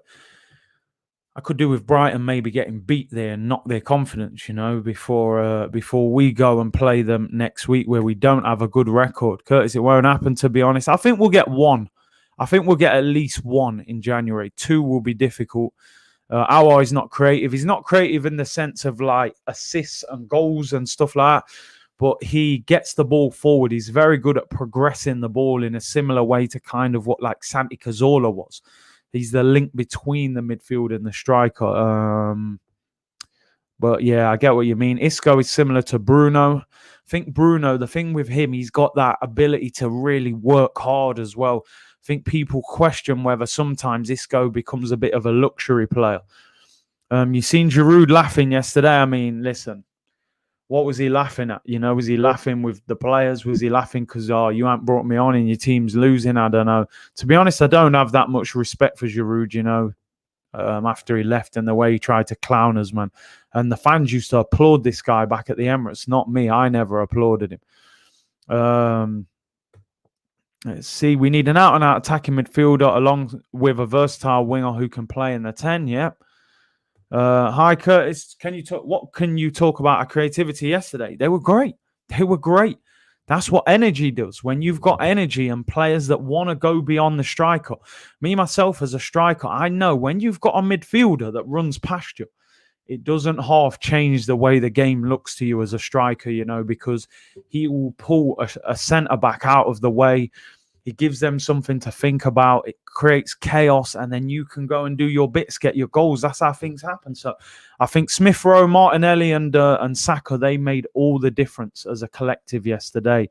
I could do with Brighton maybe getting beat there and knock their confidence, before we go and play them next week where we don't have a good record. Curtis, it won't happen, to be honest. I think we'll get one. I think we'll get at least one in January. 2 will be difficult. Aouar is not creative. He's not creative in the sense of like assists and goals and stuff like that, but he gets the ball forward. He's very good at progressing the ball in a similar way to kind of what like Santi Cazorla was. He's the link between the midfield and the striker. But yeah, I get what you mean. Isco is similar to Bruno. I think Bruno, the thing with him, he's got that ability to really work hard as well. I think people question whether sometimes Isco becomes a bit of a luxury player. You seen Giroud laughing yesterday. I mean, listen, what was he laughing at? Was he laughing with the players? Was he laughing because, you haven't brought me on and your team's losing? I don't know. To be honest, I don't have that much respect for Giroud, after he left and the way he tried to clown us, man. And the fans used to applaud this guy back at the Emirates, not me. I never applauded him. Let's see. We need an out-and-out attacking midfielder along with a versatile winger who can play in the 10. Yep. Hi, Curtis. What can you talk about our creativity yesterday? They were great. That's what energy does. When you've got energy and players that want to go beyond the striker. Me, myself, as a striker, I know when you've got a midfielder that runs past you, it doesn't half change the way the game looks to you as a striker, because he will pull a centre-back out of the way. He gives them something to think about. It creates chaos, and then you can go and do your bits, get your goals. That's how things happen. So I think Smith Rowe, Martinelli, and Saka, they made all the difference as a collective yesterday.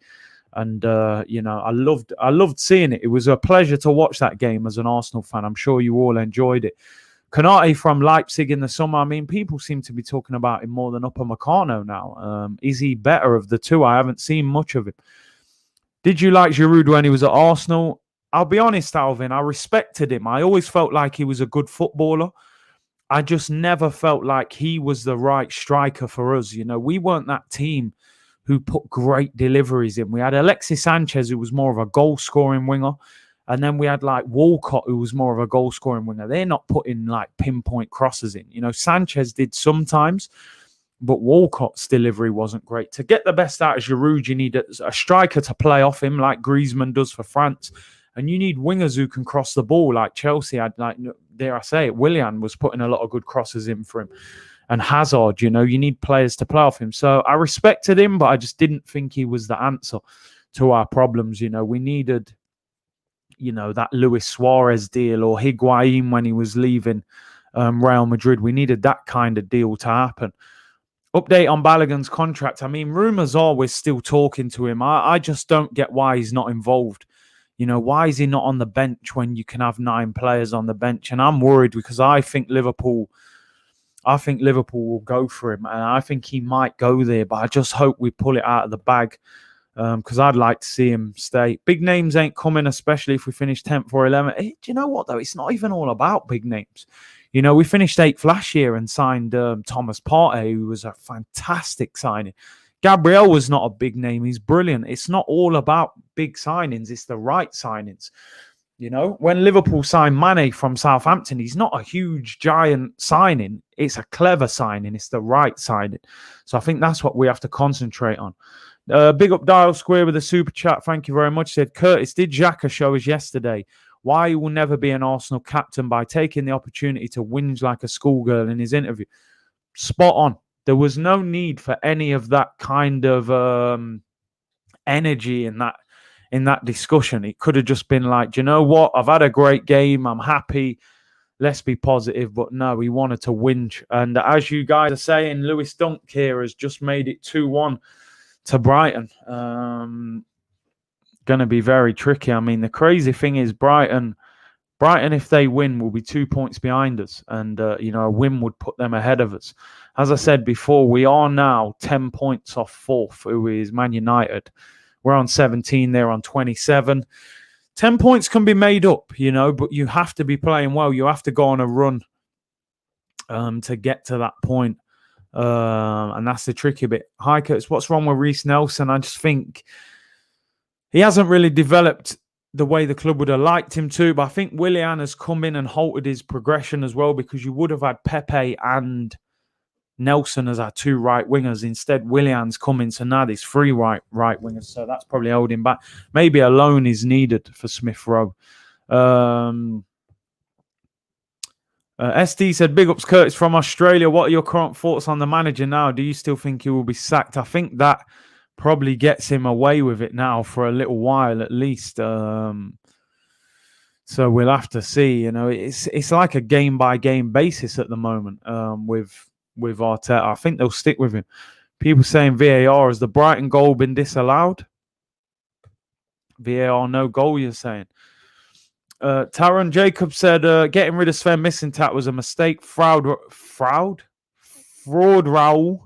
And, I loved seeing it. It was a pleasure to watch that game as an Arsenal fan. I'm sure you all enjoyed it. Konate from Leipzig in the summer. I mean, people seem to be talking about him more than Upamecano now. Is he better of the two? I haven't seen much of him. Did you like Giroud when he was at Arsenal? I'll be honest, Alvin, I respected him. I always felt like he was a good footballer. I just never felt like he was the right striker for us. We weren't that team who put great deliveries in. We had Alexis Sanchez, who was more of a goal-scoring winger. And then we had like Walcott, who was more of a goal-scoring winger. They're not putting like pinpoint crosses in. Sanchez did sometimes, but Walcott's delivery wasn't great. To get the best out of Giroud, you need a striker to play off him like Griezmann does for France. And you need wingers who can cross the ball like Chelsea had, like, dare I say it, Willian was putting a lot of good crosses in for him. And Hazard, you need players to play off him. So I respected him, but I just didn't think he was the answer to our problems. We needed that Luis Suarez deal or Higuain when he was leaving Real Madrid. We needed that kind of deal to happen. Update on Balogun's contract. I mean, rumours are we're still talking to him. I just don't get why he's not involved. Why is he not on the bench when you can have 9 players on the bench? And I'm worried because I think Liverpool will go for him. And I think he might go there. But I just hope we pull it out of the bag because I'd like to see him stay. Big names ain't coming, especially if we finish 10th or 11th. Do you know what, though? It's not even all about big names. We finished 8th last year and signed Thomas Partey, who was a fantastic signing. Gabriel was not a big name. He's brilliant. It's not all about big signings. It's the right signings. When Liverpool signed Mane from Southampton, he's not a huge, giant signing. It's a clever signing. It's the right signing. So I think that's what we have to concentrate on. Big up Dial Square with a super chat. Thank you very much. Said, Curtis, did Xhaka show us yesterday why he will never be an Arsenal captain by taking the opportunity to whinge like a schoolgirl in his interview? Spot on. There was no need for any of that kind of energy in that discussion. It could have just been like, do you know what? I've had a great game. I'm happy. Let's be positive. But no, he wanted to whinge. And as you guys are saying, Lewis Dunk here has just made it 2-1 to Brighton. Going to be very tricky. I mean, the crazy thing is Brighton, if they win, will be 2 points behind us. And, a win would put them ahead of us. As I said before, we are now 10 points off 4th, who is Man United. We're on 17. They're on 27. 10 points can be made up, but you have to be playing well. You have to go on a run to get to that point. And that's the tricky bit. Hi, Curtis. What's wrong with Reece Nelson? I just think he hasn't really developed the way the club would have liked him to. But I think Willian has come in and halted his progression as well, because you would have had Pepe and Nelson as our 2 right wingers. Instead, Willian's coming, so now there's 3 right wingers. So that's probably holding him back. Maybe a loan is needed for Smith Rowe. SD said, big ups Curtis from Australia. What are your current thoughts on the manager now? Do you still think he will be sacked? I think that probably gets him away with it now for a little while at least. So we'll have to see. It's like a game-by-game basis at the moment with Arteta. I think they'll stick with him. People saying VAR. Has the Brighton goal been disallowed? VAR, no goal, you're saying. Taron Jacob said, getting rid of Sven Mislintat was a mistake. Fraud, Raul.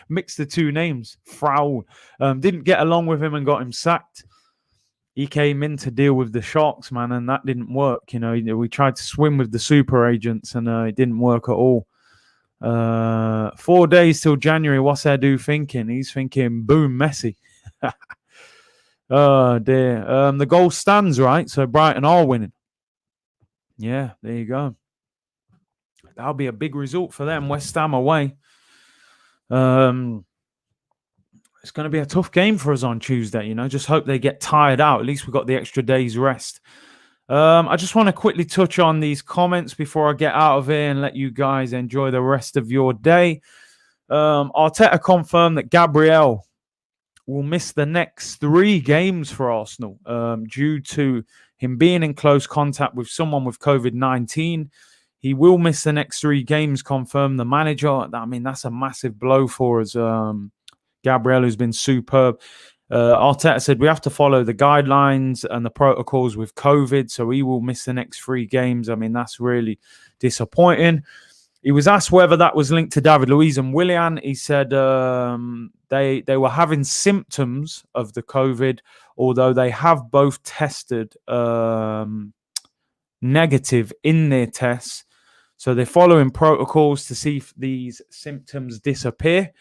Mixed the 2 names. Fraud. Didn't get along with him and got him sacked. He came in to deal with the Sharks, man, and that didn't work. We tried to swim with the super agents and it didn't work at all. 4 days till January. What's Edu thinking? He's thinking, boom, Messi. Oh, dear. The goal stands, right? So Brighton are winning. Yeah, there you go. That'll be a big result for them. West Ham away. It's going to be a tough game for us on Tuesday. Just hope they get tired out. At least we've got the extra day's rest. I just want to quickly touch on these comments before I get out of here and let you guys enjoy the rest of your day. Arteta confirmed that Gabriel will miss the next 3 games for Arsenal due to him being in close contact with someone with COVID-19. He will miss the next 3 games, confirmed the manager. I mean, that's a massive blow for us. Gabriel, who's been superb. Arteta said we have to follow the guidelines and the protocols with COVID, so he will miss the next 3 games. I mean, that's really disappointing. He was asked whether that was linked to David Luiz and Willian. He said they were having symptoms of the COVID, although they have both tested negative in their tests. So they're following protocols to see if these symptoms disappear.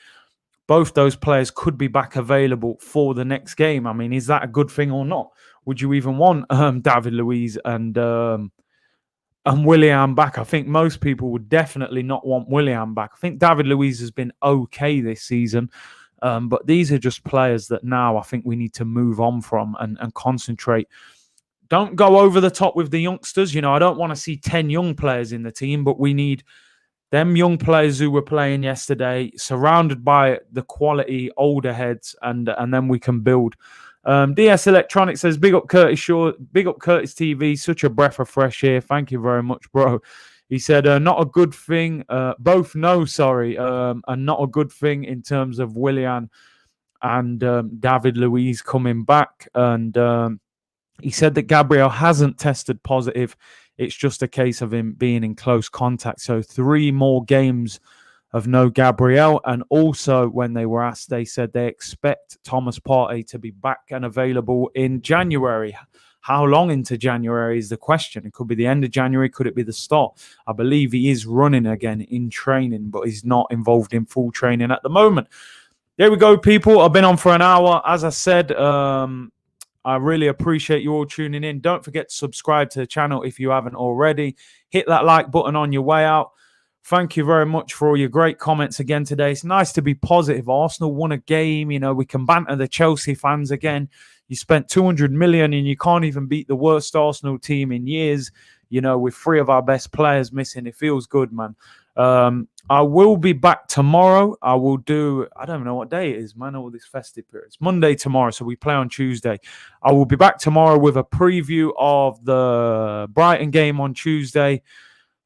Both those players could be back available for the next game. I mean, is that a good thing or not? Would you even want David Luiz and Willian back? I think most people would definitely not want Willian back. I think David Luiz has been okay this season, but these are just players that now I think we need to move on from and concentrate. Don't go over the top with the youngsters. I don't want to see 10 young players in the team, but we need them young players who were playing yesterday surrounded by the quality older heads, and then we can build. DS Electronics says, big up Curtis Shaw, big up Curtis TV, such a breath of fresh air. Thank you very much, bro. He said, not a good thing, both no, sorry, and not a good thing in terms of Willian and David Luiz coming back. And he said that Gabriel hasn't tested positive. It's just a case of him being in close contact. So 3 more games of no Gabriel. And also, when they were asked, they said they expect Thomas Partey to be back and available in January. How long into January is the question. It could be the end of January. Could it be the start? I believe he is running again in training, but he's not involved in full training at the moment. There we go, people. I've been on for an hour. As I said, I really appreciate you all tuning in. Don't forget to subscribe to the channel if you haven't already. Hit that like button on your way out. Thank you very much for all your great comments again today. It's nice to be positive. Arsenal won a game. You know, we can banter the Chelsea fans again. You spent 200 million and you can't even beat the worst Arsenal team in years, you know, with 3 of our best players missing. It feels good, man. I will be back tomorrow. I will do, I don't know what day it is, man, all this festive period. It's Monday tomorrow, so we play on Tuesday. I will be back tomorrow with a preview of the Brighton game on Tuesday.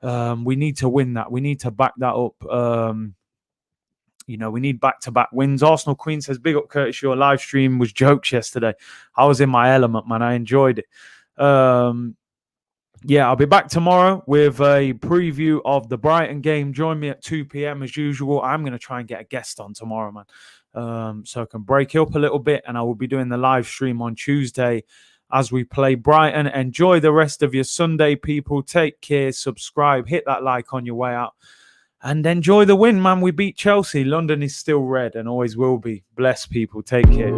We need to win that. We need to back that up. You know, we need back-to-back wins. Arsenal Queen says, big up Curtis, your live stream was jokes yesterday. I was in my element, man. I enjoyed it. Yeah, I'll be back tomorrow with a preview of the Brighton game. Join me at 2 p.m. as usual. I'm going to try and get a guest on tomorrow, man, so I can break it up a little bit. And I will be doing the live stream on Tuesday as we play Brighton. Enjoy the rest of your Sunday, people. Take care. Subscribe. Hit that like on your way out. And enjoy the win, man. We beat Chelsea. London is still red and always will be. Bless, people. Take care.